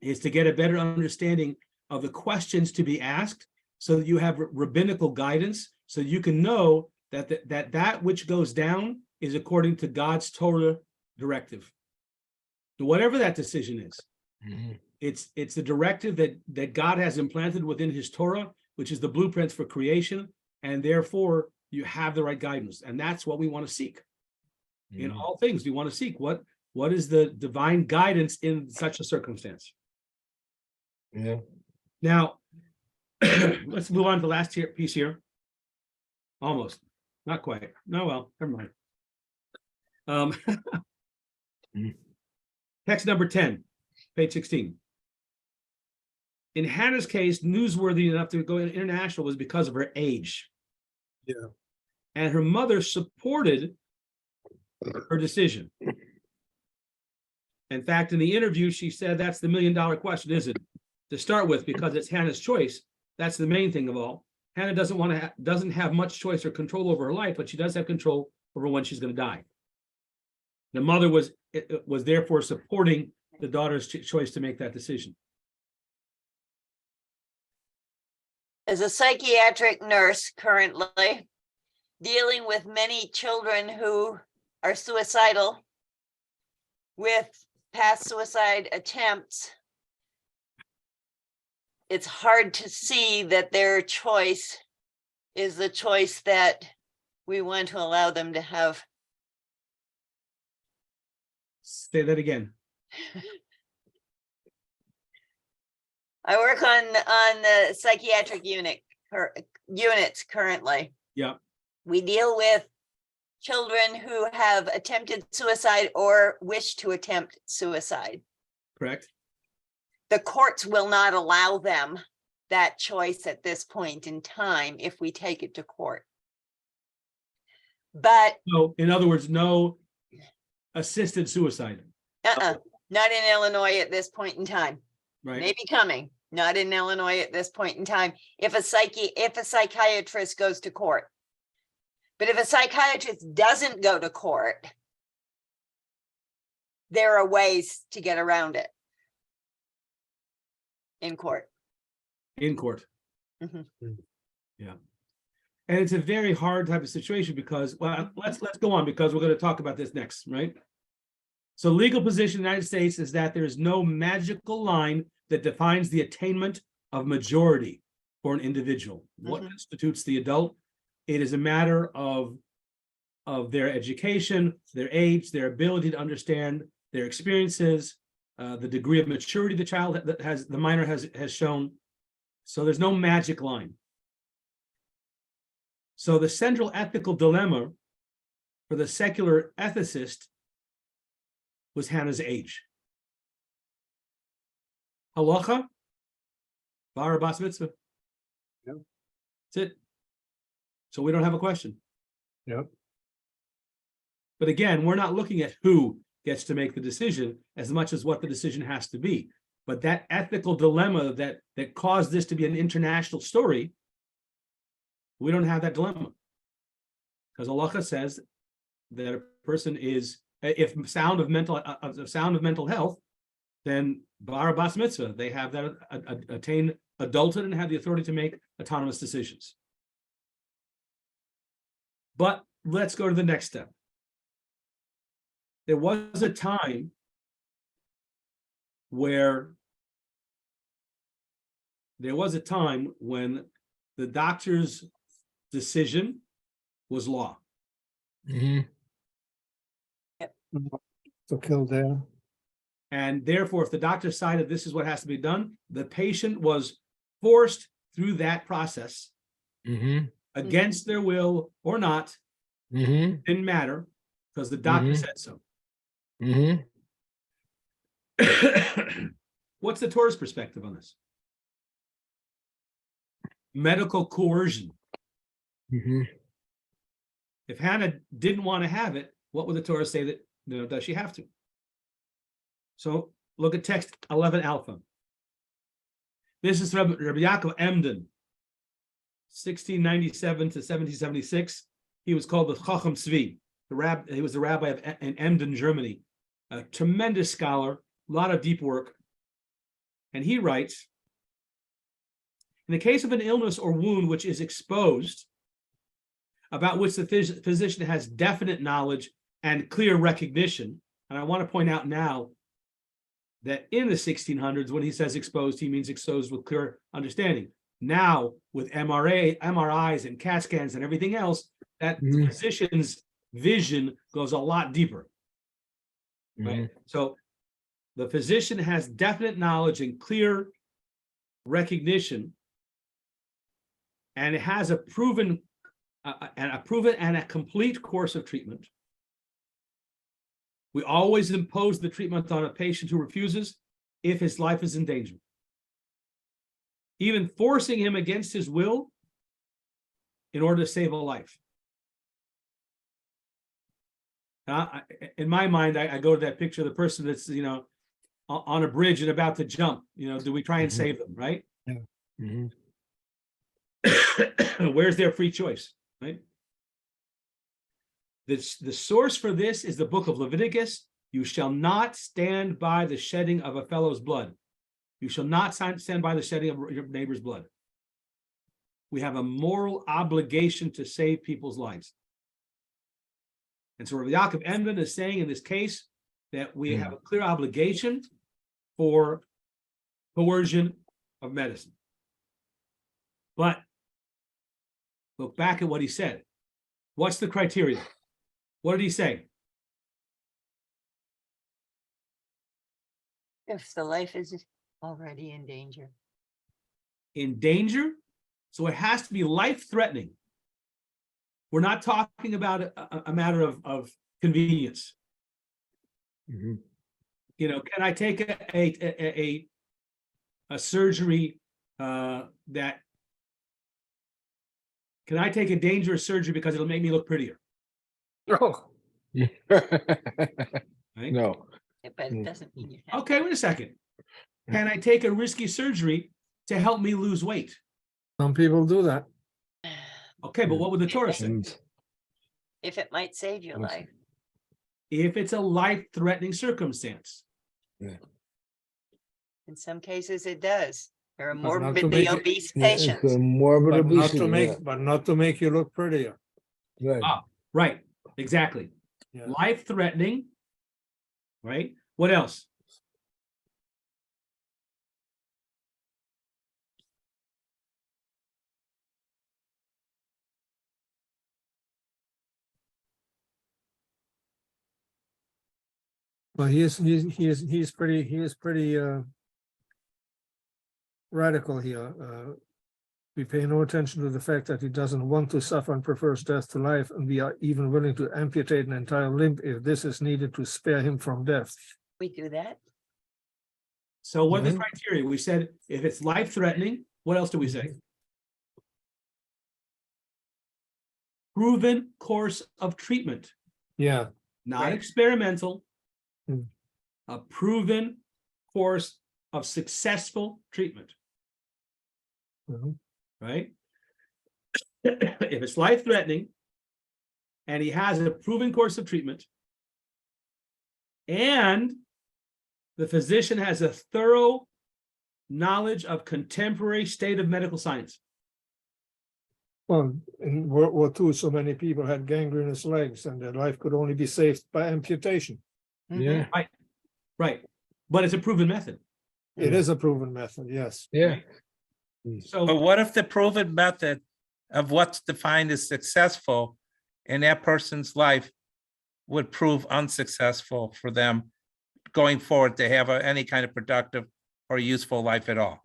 is to get a better understanding of the questions to be asked, so that you have rabbinical guidance, so you can know that which goes down is according to God's Torah directive. So whatever that decision is, it's the directive that God has implanted within His Torah, which is the blueprints for creation, and therefore you have the right guidance, and that's what we want to seek. In all things, we want to seek what is the divine guidance in such a circumstance. Yeah. Now, let's move on to the last piece here. Almost, not quite. No, well, never mind. Text number 10, page 16. In Hannah's case, newsworthy enough to go international was because of her age. Yeah. And her mother supported her decision. In fact, in the interview, she said that's the $1 million question, isn't it? To start with, because it's Hannah's choice. That's the main thing of all. Hannah doesn't have much choice or control over her life, but she does have control over when she's going to die. The mother was therefore supporting the daughter's choice to make that decision. As a psychiatric nurse currently, dealing with many children who are suicidal with past suicide attempts, it's hard to see that their choice is the choice that we want to allow them to have. Say that again. I work on the psychiatric units currently. Yeah, We deal with children who have attempted suicide or wish to attempt suicide. correct. The courts will not allow them that choice at this point in time if we take it to court. But So in other words, no assisted suicide, not in Illinois at this point in time. right? Maybe coming, not in Illinois at this point in time, if a psychiatrist goes to court. But if a psychiatrist doesn't go to court, there are ways to get around it in court. In court. Mhm. Yeah. And it's a very hard type of situation because, well, let's go on because we're going to talk about this next, right? So legal position in the United States is that there is no magical line that defines the attainment of majority for an individual. What Mhm. constitutes the adult? It is a matter of their education, their age, their ability to understand their experiences, the degree of maturity the child the minor has shown. So there's no magic line. So the central ethical dilemma for the secular ethicist was Hannah's age. Halacha, bar bas mitzvah. Yep. That's it. So we don't have a question. Yep. But again, we're not looking at who gets to make the decision as much as what the decision has to be. But that ethical dilemma that caused this to be an international story, we don't have that dilemma. Because halacha says that a person is, if sound of mental health, then bar bas mitzvah, they have that attain adulthood and have the authority to make autonomous decisions. But let's go to the next step. There was a time when the doctor's decision was law. Mhm. To kill there. And therefore, if the doctor decided this is what has to be done, the patient was forced through that process Mhm. against their will or not, Mhm. didn't matter, because the doctor Mhm. said so. Mhm. What's the Torah's perspective on this? Medical coercion. Mhm. If Hannah didn't want to have it, what would the Torah say that, does she have to? So look at text 11 alpha. This is Rabbi Yaakov Emden, 1697 to 1776. He was called the Chacham Tzvi. He was the rabbi in Emden, Germany. A tremendous scholar, a lot of deep work. And he writes, in the case of an illness or wound which is exposed, about which the physician has definite knowledge and clear recognition, and I want to point out now that in the 1600s, when he says exposed, he means exposed with clear understanding. Now, with MRIs and CAT scans and everything else, that the physician's vision goes a lot deeper. Right? So the physician has definite knowledge and clear recognition, and it has a proven and a complete course of treatment. We always impose the treatment on a patient who refuses if his life is in danger. Even forcing him against his will in order to save a life. In my mind, I go to that picture of the person that's, on a bridge and about to jump. Do we try and save them, right? Yeah. Mhm. Where's their free choice, right? The source for this is the book of Leviticus. You shall not stand by the shedding of a fellow's blood. You shall not stand by the shedding of your neighbor's blood. we have a moral obligation to save people's lives. And so Rabbi Yaakov Emden is saying in this case that we have a clear obligation for coercion of medicine. But look back at what he said. What's the criteria? What did he say? If the life is already in danger. In danger? So it has to be life-threatening. We're not talking about a matter of convenience. Mhm. You know, can I take a surgery that can I take a dangerous surgery because it'll make me look prettier? Oh, Right? No. But it doesn't mean you have. Okay, wait a second. Can I take a risky surgery to help me lose weight? some people do that. Okay, but what would the Torah say? And If it might save your Yes. life. If it's a life-threatening circumstance. In some cases, it does. There are But not to morbidly make it- obese yeah, it's patients. a morbid But not obesity. to Yeah. make you look prettier. Right. Ah, right, exactly. Yeah. Life-threatening, right? What else? Well, he is pretty radical here. We pay no attention to the fact that he doesn't want to suffer and prefers death to life, and we are even willing to amputate an entire limb if this is needed to spare him from death. We do that. So what are the Mhm. criteria? We said if it's life-threatening, what else do we say? Proven course of treatment, Yeah, not Right. experimental. Hmm. A proven course of successful treatment, mhm. right? If it's life-threatening and he has a proven course of treatment and the physician has a thorough knowledge of contemporary state of medical science. Well, in World War II, so many people had gangrenous legs, and their life could only be saved by amputation. Yeah. Right, but it's a proven method. It is a proven method, yes. Yeah. But So what if the proven method of what's defined as successful in that person's life would prove unsuccessful for them going forward to have any kind of productive or useful life at all?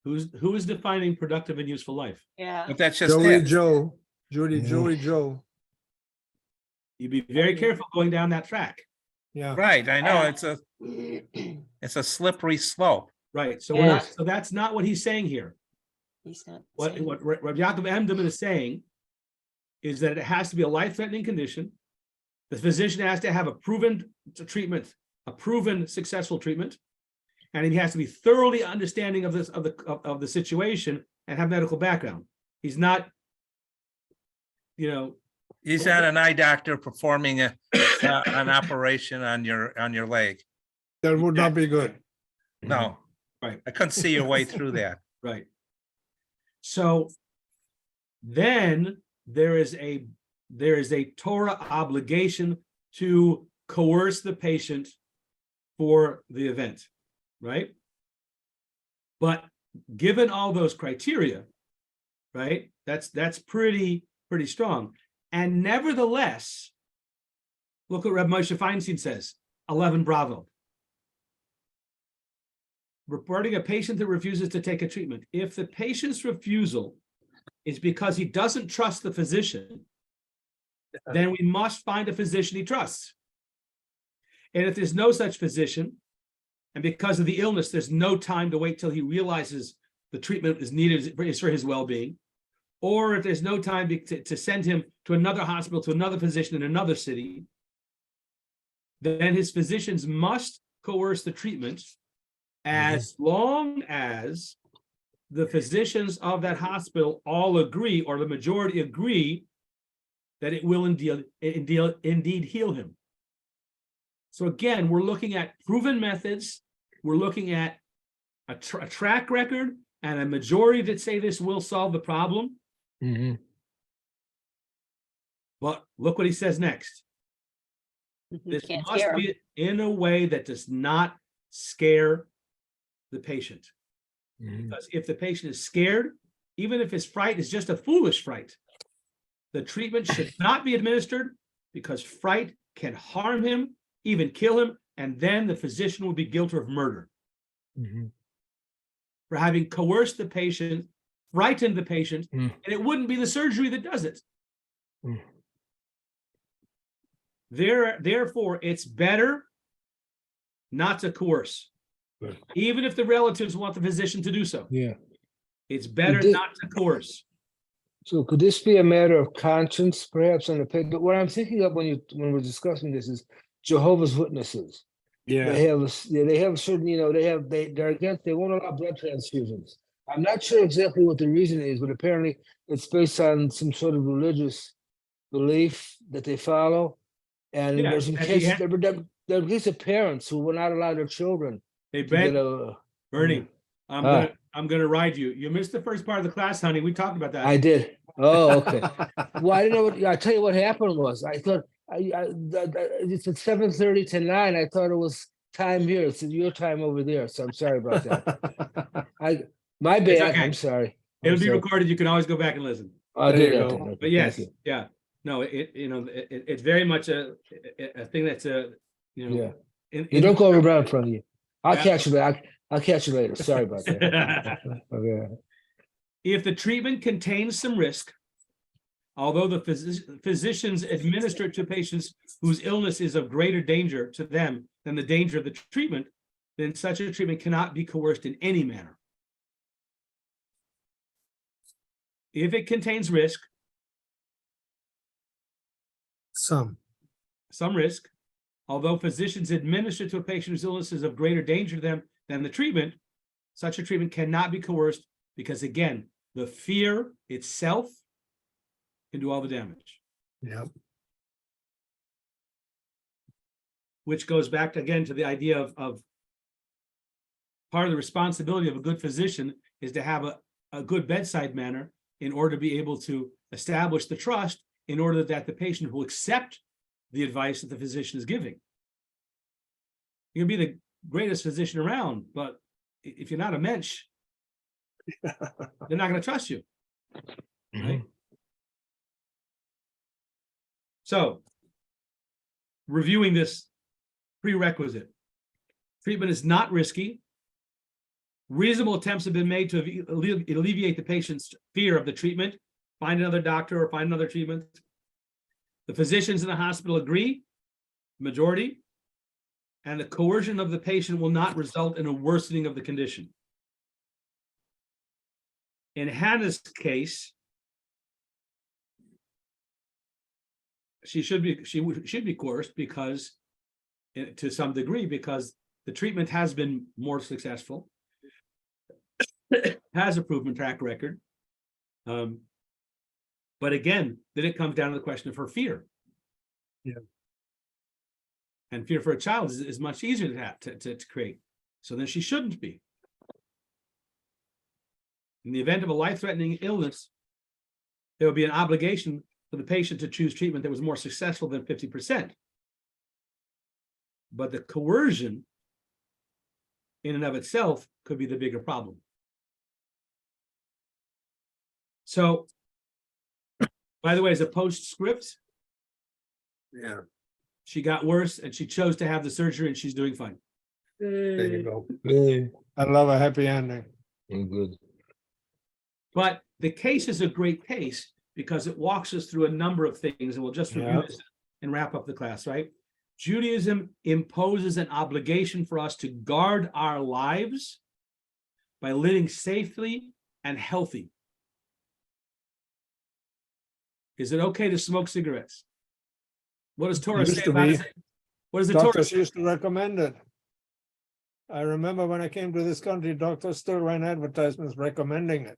who is defining productive and useful life? Yeah. But that's just Joey it. Joe, Judy, Yeah. Joey Joe, You'd be very careful going down that track. yeah. Right, I know, Yeah. it's a slippery slope. Right, so Yes. so that's not what he's saying here. He's not What saying- Rabbi Yaakov Emden is saying is that it has to be a life-threatening condition. The physician has to have a proven treatment, a proven successful treatment, and he has to be thoroughly understanding of this of the situation and have medical background. He's not, you know, He's not an eye doctor performing an operation on your leg. That would not be good. No. Right. I couldn't see your way through that. right. So then there is a Torah obligation to coerce the patient for the event, right? But given all those criteria, right, that's pretty strong. And nevertheless, look what Reb Moshe Feinstein says, 11 Bravo. Reporting a patient that refuses to take a treatment. If the patient's refusal is because he doesn't trust the physician, then we must find a physician he trusts. And if there's no such physician, and because of the illness, there's no time to wait till he realizes the treatment is needed is for his well-being, or if there's no time to send him to another hospital, to another physician in another city, then his physicians must coerce the treatment as long as the physicians of that hospital all agree, or the majority agree, that it will indeed heal him. So again, we're looking at proven methods, we're looking at a track record, and a majority that say this will solve the problem. Mhm. But look what he says next. You This can't must scare 'em. be in a way that does not scare the patient. Mhm. Because if the patient is scared, even if his fright is just a foolish fright, the treatment should not be administered because fright can harm him, even kill him, and then the physician will be guilty of murder Mhm. for having coerced the patient, frightened the patient, Mm. and it wouldn't be the surgery that does it. Mm. Therefore, it's better not to coerce, Right. even if the relatives want the physician to do so. Yeah. It's better did- not to coerce. So could this be a matter of conscience, perhaps on the patient? But what I'm thinking of when we're discussing this is Jehovah's Witnesses. Yeah, They have they have certain, they're against, they won't allow blood transfusions. I'm not sure exactly what the reason is, but apparently it's based on some sort of religious belief that they follow. And Yeah, there's some at the cases, end- there are cases of parents who will not allow their children Hey, to get Ben, a. Bernie, I'm Ah. gonna ride you. You missed the first part of the class, honey. We talked about that. I did. Oh, okay. Well, I didn't know what, I tell you what happened was, I thought, it's at 7:30 to 9. I thought it was time here. It's your time over there. So I'm sorry about that. My bad. okay. I'm sorry. It'll be recorded. You can always go back and listen. I'll There do you that go. then. Okay, But thank yes, you. yeah, no, it's very much a thing that's Yeah. in You don't go around in front of you. I'll Yeah. catch you later. I'll catch you later. Sorry about that. Okay. If the treatment contains some risk, although the physicians administer it to patients whose illness is of greater danger to them than the danger of the treatment, then such a treatment cannot be coerced in any manner. If it contains risk, some. some risk, although physicians administer to a patient whose illness is of greater danger to them than the treatment, such a treatment cannot be coerced because, again, the fear itself can do all the damage. Yeah, Which goes back again to the idea of part of the responsibility of a good physician is to have a good bedside manner in order to be able to establish the trust in order that the patient will accept the advice that the physician is giving. You can be the greatest physician around, but if you're not a mensch, they're not going to trust you. Right? So, reviewing this prerequisite, treatment is not risky. Reasonable attempts have been made to alleviate the patient's fear of the treatment, find another doctor or find another treatment. The physicians in the hospital agree, majority, and the coercion of the patient will not result in a worsening of the condition. In Hannah's case, she should be coerced because, to some degree, because the treatment has been more successful, has a proven track record. But again, then it comes down to the question of her fear. Yeah. And fear for a child is much easier to create. So then she shouldn't be. In the event of a life-threatening illness, there will be an obligation for the patient to choose treatment that was more successful than 50%. But the coercion in and of itself could be the bigger problem. So, by the way, as a postscript, yeah, she got worse and she chose to have the surgery and she's doing fine. there you go. Hey, I love a happy ending. I'm good. But the case is a great case because it walks us through a number of things, and we'll just review Yeah. this and wrap up the class, right? Judaism imposes an obligation for us to guard our lives by living safely and healthy. Is it okay to smoke cigarettes? What does Torah Used say to about be. it? What does the Torah Doctors say? used to recommend it. I remember when I came to this country, doctors still ran advertisements recommending it.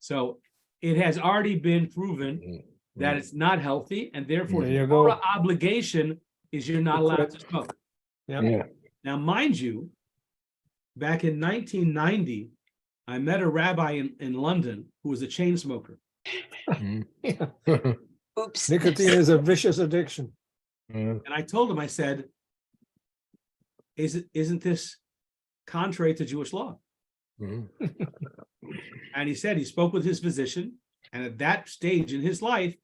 So it has already been proven Mm, that mm. it's not healthy, and therefore There the you go. Torah obligation is you're not allowed to smoke. Yeah. Yeah. Now, mind you, back in 1990, I met a rabbi in London who was a chain smoker. Oops. Nicotine is a vicious addiction. And I told him, I said, isn't this contrary to Jewish law? And he said he spoke with his physician, and at that stage in his life,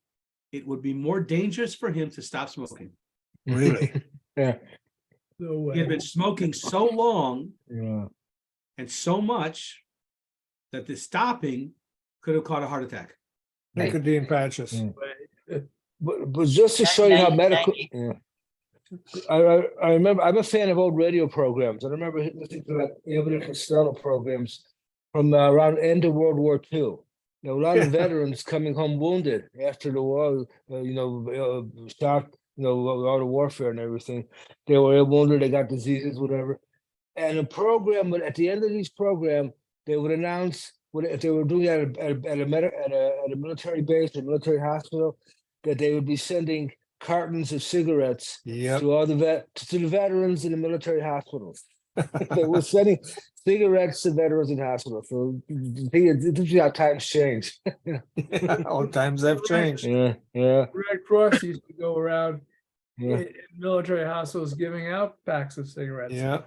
it would be more dangerous for him to stop smoking. Really? Yeah. No He had way. been smoking so long Yeah. and so much that the stopping could have caused a heart attack. Nicotine patches. But just to show you how medical, 1990. yeah. I remember, I'm a fan of old radio programs. I remember listening to like Evidence Costello programs from around the end of World War II. You know, a lot of veterans coming home wounded after the war, shot, all the warfare and everything. They were wounded, they got diseases, whatever. And a program, but at the end of these program, they would announce if they were doing it at a military base or military hospital, that they would be sending cartons of cigarettes Yep. to all the veterans in the military hospitals. They were sending cigarettes to veterans in hospitals. So this is how times change. All times have changed. Yeah. Red Cross used to go around Yeah. in military hospitals giving out packs of cigarettes. Yeah.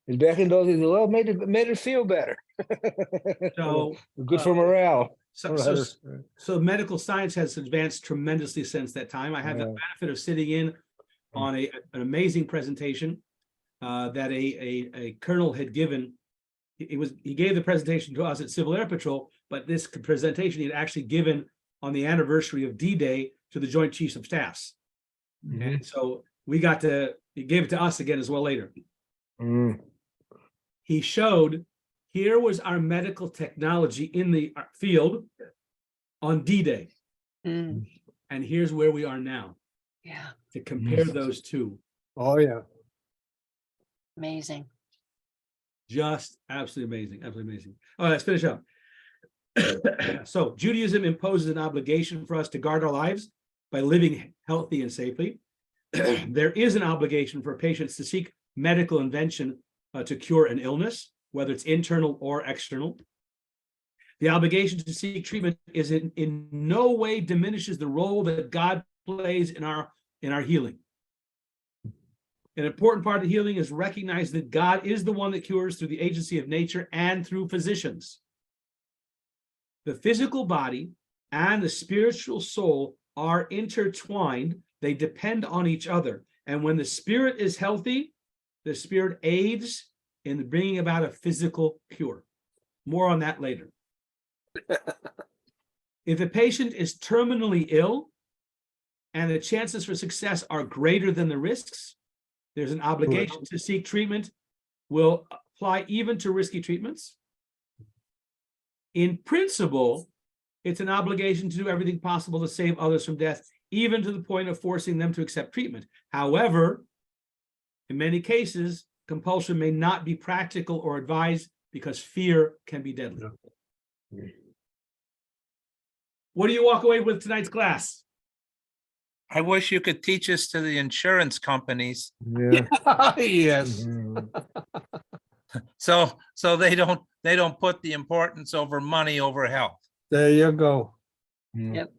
And back in those days, well, it made it feel better. So, Good for morale. so medical science has advanced tremendously since that time. I had the Yeah. benefit of sitting in on an amazing presentation that a colonel had given. He gave the presentation to us at Civil Air Patrol, but this presentation he had actually given on the anniversary of D-Day to the Joint Chiefs of Staffs. And so he gave it to us again as well later. He showed, here was our medical technology in the field on D-Day. Mm, And here's where we are now, yeah, to compare those two. Oh, yeah. amazing. Just absolutely amazing, absolutely amazing. All right, let's finish up. So Judaism imposes an obligation for us to guard our lives by living healthy and safely. There is an obligation for patients to seek medical intervention to cure an illness, whether it's internal or external. The obligation to seek treatment is in no way diminishes the role that God plays in our healing. An important part of healing is recognizing that God is the one that cures through the agency of nature and through physicians. The physical body and the spiritual soul are intertwined. They depend on each other. And when the spirit is healthy, the spirit aids in bringing about a physical cure. More on that later. If the patient is terminally ill and the chances for success are greater than the risks, there's an obligation to seek treatment. Will apply even to risky treatments. In principle, it's an obligation to do everything possible to save others from death, even to the point of forcing them to accept treatment. However, in many cases, compulsion may not be practical or advised because fear can be deadly. What do you walk away with tonight's class? I wish you could teach us to the insurance companies, Yeah. Yes. so they don't put the importance over money over health. There you go. Yep.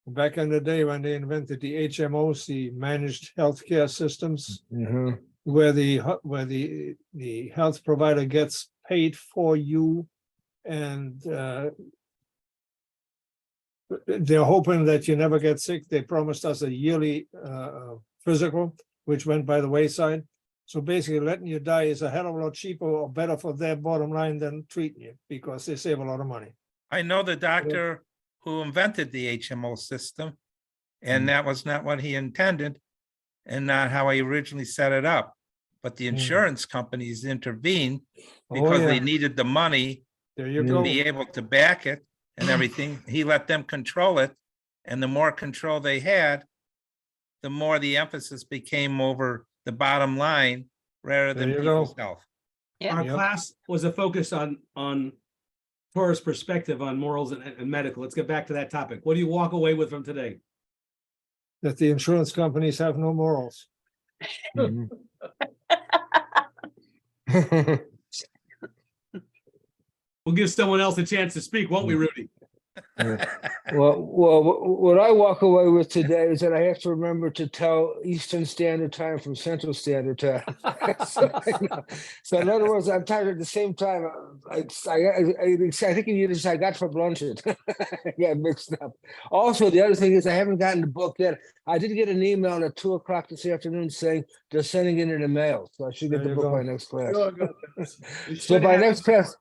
Back in the day when they invented the HMOs, the managed healthcare systems, where the health provider gets paid for you, and they're hoping that you never get sick. They promised us a yearly physical, which went by the wayside. So basically, letting you die is a hell of a lot cheaper or better for their bottom line than treating you, because they save a lot of money. I know the doctor who invented the HMO system, and that was not what he intended and not how he originally set it up. But the insurance companies intervened because they needed the money There you to go. be able to back it and everything. He let them control it. And the more control they had, the more the emphasis became over the bottom line rather than There you people's go. health. Yeah. Our Yep. class was a focus on Torah's perspective on morals and medical. Let's get back to that topic. What do you walk away with from today? That the insurance companies have no morals. We'll give someone else a chance to speak, won't we, Rudy? Well, what I walk away with today is that I have to remember to tell Eastern Standard Time from Central Standard Time. So in other words, I'm tired at the same time. I think in Yiddish, I got verblunched. I got mixed up. Also, the other thing is I haven't gotten the book yet. I did get an email at 2:00 this afternoon saying they're sending it in the mail. So I should get There the you book go. by next class. You So should by have next it- class,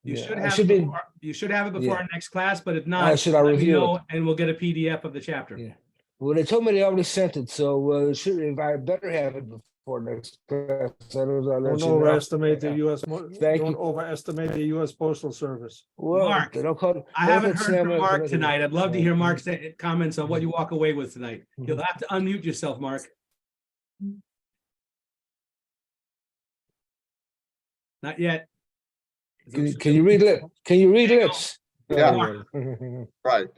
You yeah, should I have should it be- before, you should have it before Yeah. our next class, but if I not, should let me review know it. and we'll get a PDF of the chapter. Yeah. Well, they told me they already sent it, so if I better have it before next class. Don't Don't overestimate the US, Thank don't you. overestimate the US Postal Service. Well, Mark, they don't call. I they haven't don't heard slam from it Mark for tonight. I'd love to Yeah. hear Mark's comments on what you walk away with tonight. You'll Mhm. have to unmute yourself, Mark. Not yet. Can you read lips? Can you read lips? Yeah. Right.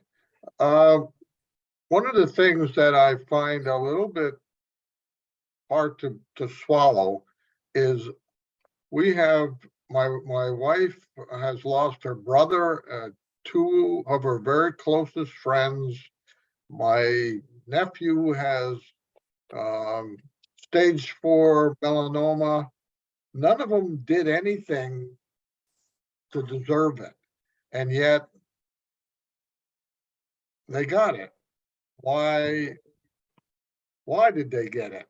One of the things that I find a little bit hard to swallow is we have, my wife has lost her brother, two of her very closest friends. My nephew has stage 4 melanoma. None of them did anything to deserve it, and yet they got it. Why did they get it?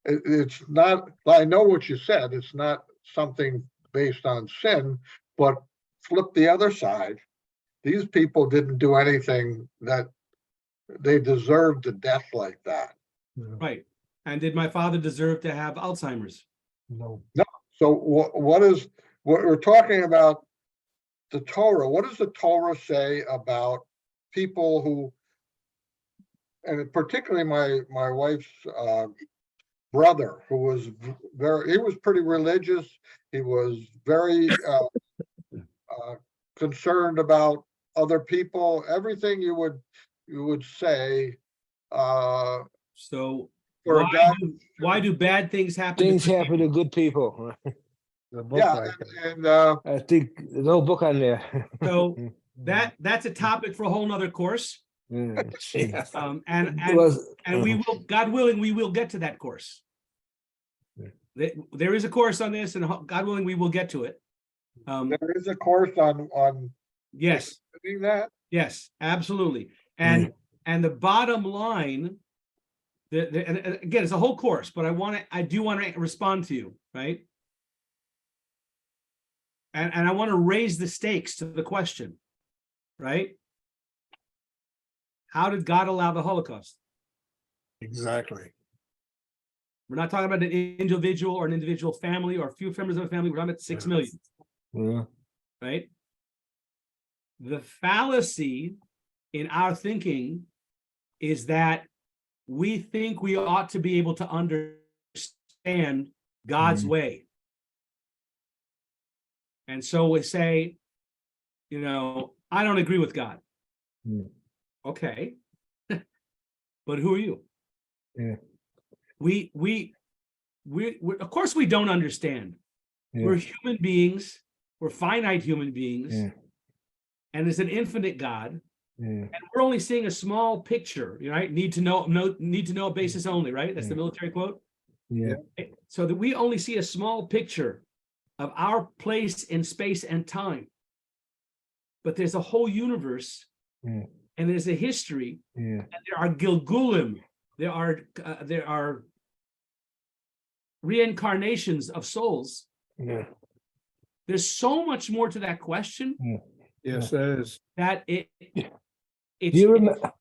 It's not, I know what you said, it's not something based on sin, but flip the other side. These people didn't do anything that they deserved a death like that. Right. And did my father deserve to have Alzheimer's? No. So what we're talking about the Torah, what does the Torah say about people who, and particularly my wife's brother, who was he was pretty religious. He was very concerned about other people, everything you would say. So For a guy, why do bad things happen? to Things good happen to good people. The book, yeah, I and I think there's no book on there. So that's a topic for a whole nother course. Yeah. And It was- we will, God willing, we will get to that course. There is a course on this, and God willing, we will get to it. there is a course on Yes, doing that. yes, absolutely. And the bottom line, and again, it's a whole course, but I do want to respond to you, right? And I want to raise the stakes to the question, right? How did God allow the Holocaust? Exactly. We're not talking about an individual or an individual family or a few members of a family. We're talking about 6 million, Yeah. right? The fallacy in our thinking is that we think we ought to be able to understand God's way. And so we say, I don't agree with God. Okay. But who are you? Yeah. We of course we don't understand. Yeah. We're human beings, we're finite human beings, Yeah. and there's an infinite God, Yeah. and we're only seeing a small picture, right? Need to know basis only, right? That's the military quote. Yeah. So that we only see a small picture of our place in space and time. But there's a whole universe, Yeah. and there's a history, Yeah. and there are Gilgulim, there are reincarnations of souls. Yeah. There's so much more to that question Yes, there is. that Do it's you remember?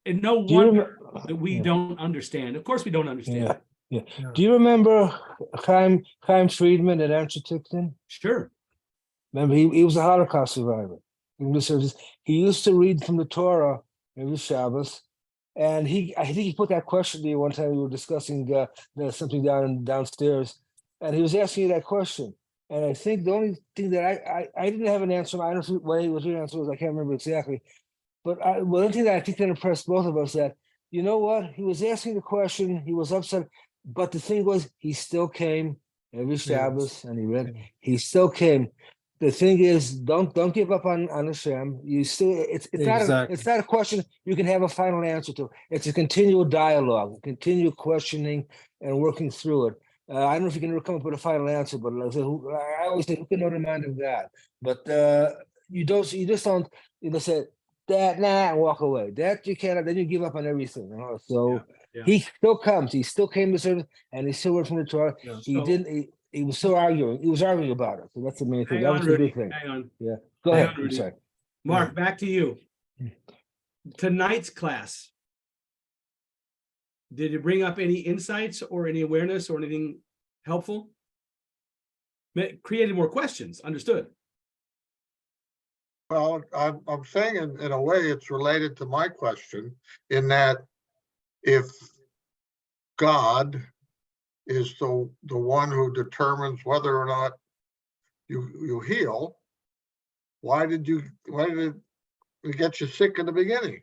no Do you wonder remember? that we don't understand. Of course we don't understand. Yeah. Yeah. Yeah. Do you remember Chaim Friedman at Amsterdam? Sure. Remember, he was a Holocaust survivor. He used to read from the Torah every Shabbos, and I think he put that question to you one time. We were discussing something downstairs, and he was asking you that question. And I think the only thing that I didn't have an answer. I don't know what your answer was. I can't remember exactly. But one thing that I think that impressed both of us, that you know what, he was asking the question. He was upset, but the thing was, he still came. every Shabbos, and he read. He still came. The thing is, don't give up on Hashem. You still, it's Exactly. not a question you can have a final answer to. It's a continual dialogue, continue questioning and working through it. I don't know if you can ever come up with a final answer, but like I said, I always think, who can know the mind of God? But you just don't, say that, nah, and walk away. That you cannot, then you give up on everything. So Yeah. he still comes. He still came to service, and he still went from the Torah. Yeah. He So- didn't. He was still arguing. He was arguing about it. So that's the main thing. Hang That on, was the Rudy, big thing. hang on. Yeah. Go Hang ahead. on, I'm Rudy. sorry. Mark, back to you. Tonight's class, did it bring up any insights or any awareness or anything helpful? Created more questions, understood. Well, I'm saying in a way it's related to my question in that if God is the one who determines whether or not you heal, why did it get you sick in the beginning?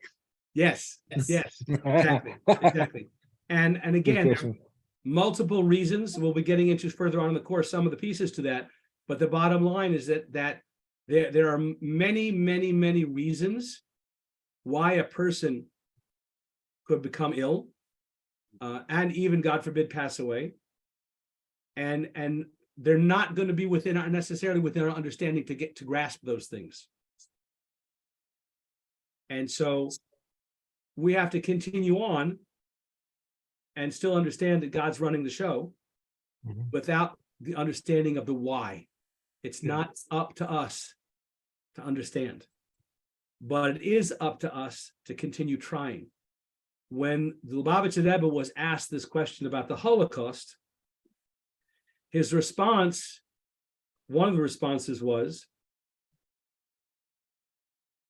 Yes, yes, exactly. And Good again, question. multiple reasons. We'll be getting into further on in the course some of the pieces to that. But the bottom line is that there are many, many, many reasons why a person could become ill, and even, God forbid, pass away. And they're not going to be necessarily within our understanding to grasp those things. And so we have to continue on and still understand that God's running the show without the understanding of the why. It's not up to us to understand, but it is up to us to continue trying. When the Lubavitcher Rebbe was asked this question about the Holocaust, his response, one of the responses was,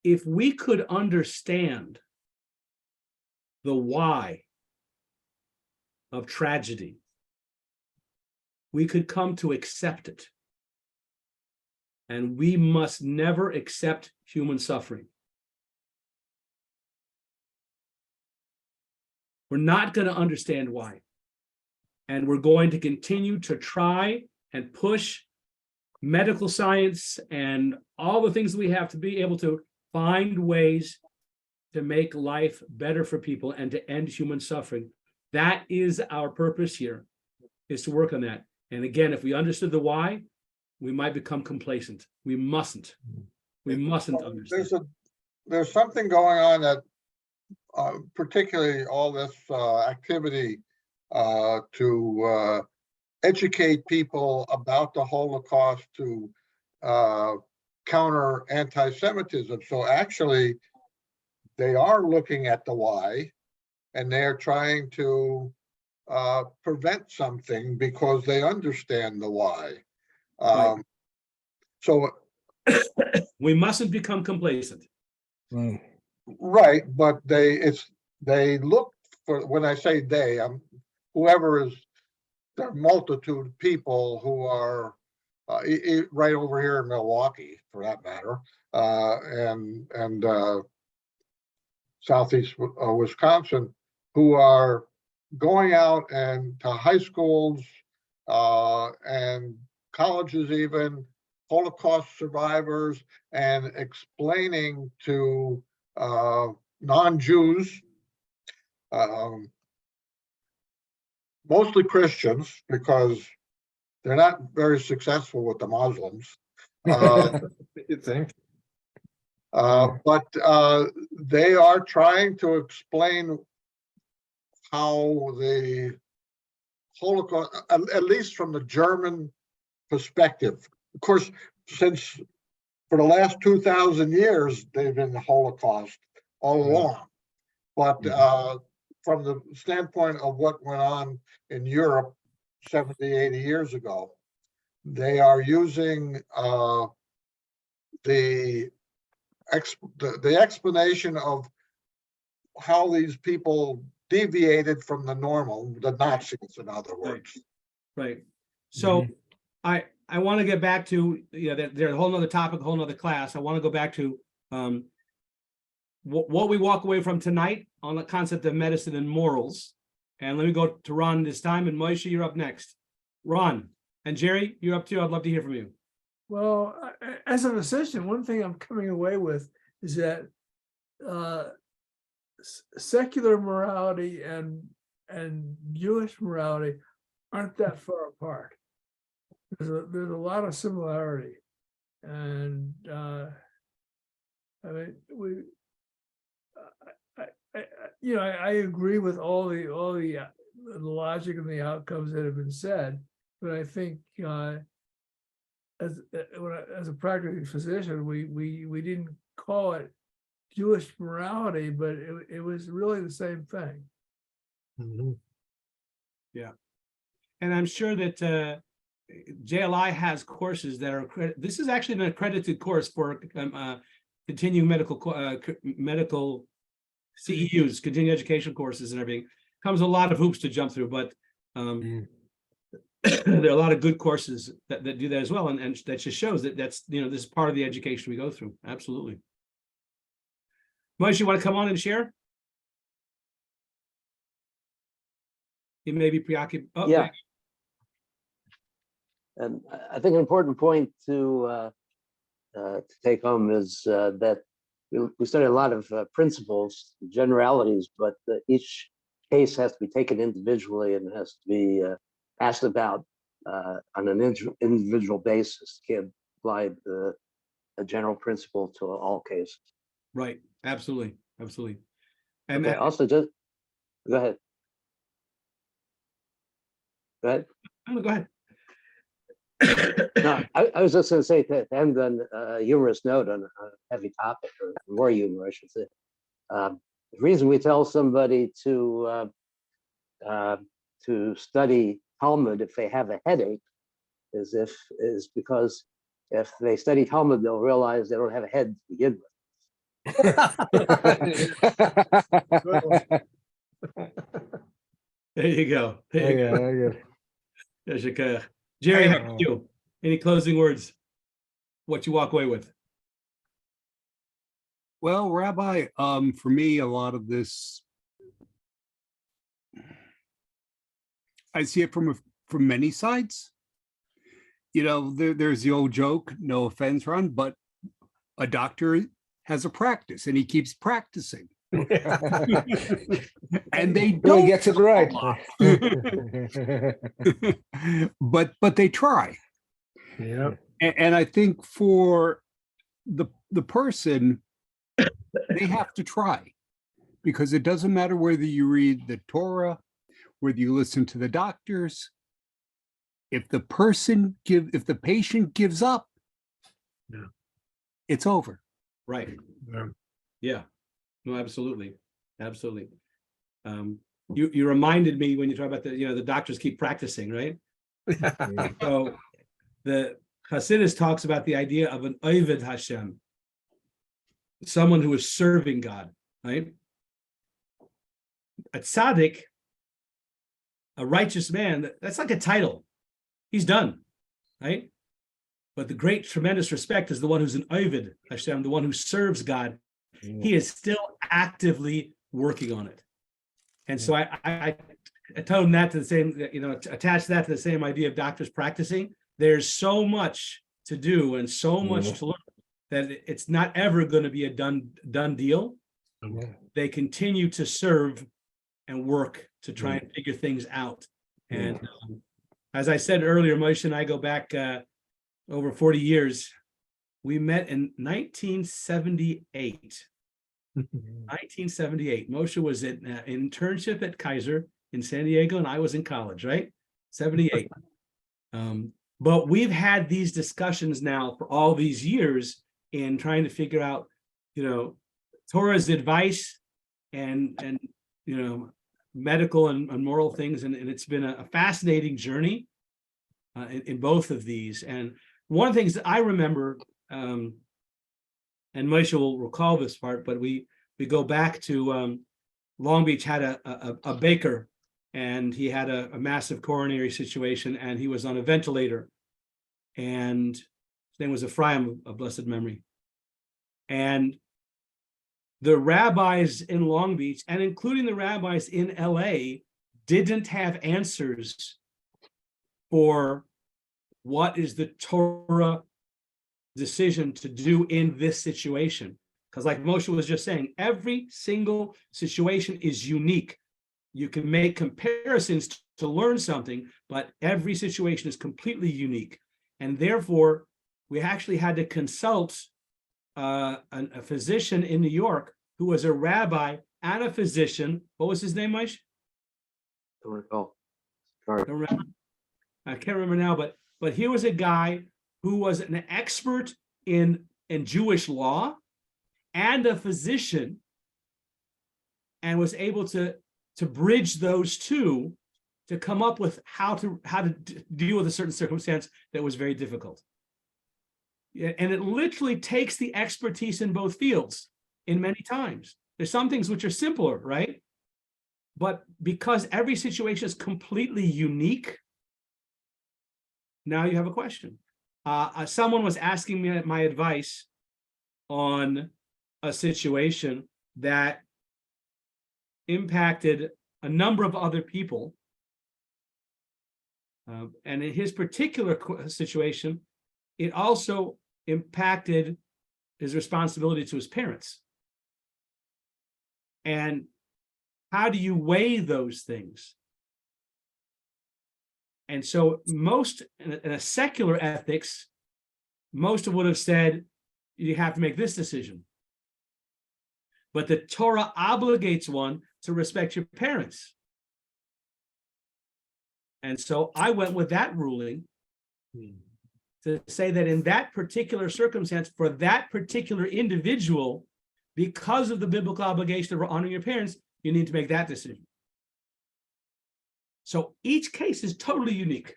if we could understand the why of tragedy, we could come to accept it. And we must never accept human suffering. We're not going to understand why. And we're going to continue to try and push medical science and all the things that we have to be able to find ways to make life better for people and to end human suffering. That is our purpose here, is to work on that. And again, if we understood the why, we might become complacent. We mustn't. We mustn't understand. There's something going on that, particularly all this activity to educate people about the Holocaust, to counter anti-Semitism. So actually, they are looking at the why, and they're trying to prevent something because they understand the why. Right. So We mustn't become complacent. right, but they look for, when I say they, whoever is, there are multitude of people who are right over here in Milwaukee, for that matter, and southeast Wisconsin, who are going out and to high schools and colleges, even Holocaust survivors, and explaining to non-Jews, mostly Christians, because they're not very successful with the Muslims. You think? But they are trying to explain how the Holocaust, at least from the German perspective. Of course, since for the last 2,000 years, they've been the Holocaust all along. But from the standpoint of what went on in Europe 70, 80 years ago, they are using the explanation of how these people deviated from the normal, the Nazis, in other words. Right. So I want to get back to, there's a whole nother topic, a whole nother class. I want to go back to what we walk away from tonight on the concept of medicine and morals. And let me go to Ron this time, and Moshe, you're up next. Ron. And Jerry, you're up too. I'd love to hear from you. Well, as a physician, one thing I'm coming away with is that secular morality and Jewish morality aren't that far apart. There's a lot of similarity, and I mean, I agree with all the logic and the outcomes that have been said, but I think as a practicing physician, we didn't call it Jewish morality, but it was really the same thing. And I'm sure that JLI has courses that are this is actually an accredited course for continuing medical CEUs, continuing education courses and everything. Comes a lot of hoops to jump through, but there are a lot of good courses that do that as well, and that just shows that that's this is part of the education we go through. Absolutely. Moshe, you want to come on and share? He may be preoccupied. Oh, Yeah. And I think an important point to take home is that we study a lot of principles, generalities, but each case has to be taken individually and has to be asked about on an individual basis. Can't apply a general principle to all cases. Right. Absolutely. Absolutely. And Okay, also, just go ahead. Go ahead. go ahead. No, I was just going to say to end on a humorous note on a heavy topic, or more humor, I should say. The reason we tell somebody to study Talmud if they have a headache is because if they study Talmud, they'll realize they don't have a head to begin with. There you go. There you go. Jerry, how about you? Any closing words? What you walk away with? Well, Rabbi, for me, a lot of this, I see it from many sides. There's the old joke, no offense, Ron, but a doctor has a practice and he keeps practicing. And they don't gets it right. but they try. Yeah. And I think for the person, they have to try, because it doesn't matter whether you read the Torah, whether you listen to the doctors. If the patient gives up, it's over. Right. Yeah. No, absolutely. Absolutely. You reminded me when you talk about the doctors keep practicing, right? So the Hasidus talks about the idea of an Oved Hashem, someone who is serving God, right? A tzaddik, a righteous man, that's like a title. He's done, right? But the great, tremendous respect is the one who's an Oved Hashem, the one who serves God. He is still actively working on it. And so I tone that to the same, attach that to the same idea of doctors practicing. There's so much to do and so much to learn that it's not ever going to be a done deal. They continue to serve and work to try and figure things out. And as I said earlier, Moshe and I go back over 40 years. We met in 1978. 1978. Moshe was at an internship at Kaiser in San Diego, and I was in college, right? 78. But we've had these discussions now for all these years in trying to figure out, Torah's advice and medical and moral things, and it's been a fascinating journey in both of these. And one of the things that I remember, and Moshe will recall this part, but we go back to Long Beach had a baker, and he had a massive coronary situation, and he was on a ventilator, and his name was Ephraim of blessed memory. And the rabbis in Long Beach, and including the rabbis in LA, didn't have answers for what is the Torah decision to do in this situation? Because like Moshe was just saying, every single situation is unique. You can make comparisons to learn something, but every situation is completely unique. And therefore, we actually had to consult a physician in New York who was a rabbi and a physician. What was his name, Moshe? Don't recall. Sorry. Don't remember. I can't remember now, but he was a guy who was an expert in Jewish law and a physician, and was able to bridge those two to come up with how to deal with a certain circumstance that was very difficult. Yeah, and it literally takes the expertise in both fields in many times. There's some things which are simpler, right? But because every situation is completely unique, now you have a question. Someone was asking me my advice on a situation that impacted a number of other people. And in his particular situation, it also impacted his responsibility to his parents. And how do you weigh those things? And so most in a secular ethics, most would have said, you have to make this decision. But the Torah obligates one to respect your parents. And so I went with that ruling to say that in that particular circumstance, for that particular individual, because of the biblical obligation of honoring your parents, you need to make that decision. So each case is totally unique.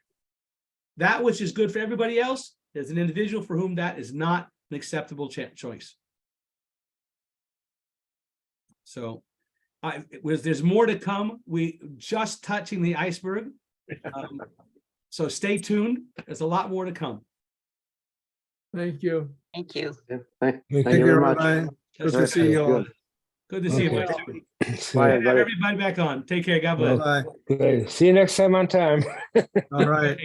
That which is good for everybody else, there's an individual for whom that is not an acceptable choice. So there's more to come. We just touching the iceberg. So stay tuned. There's a lot more to come. Thank you. Thank you. Yeah, Thank Thank you very much. Rabbi. Good to That's see you all. Good. good to see you. Okay. Mike. Bye, Have everybody. everybody back on. Take care. God bless. Bye. Okay, see you next time on time. All right.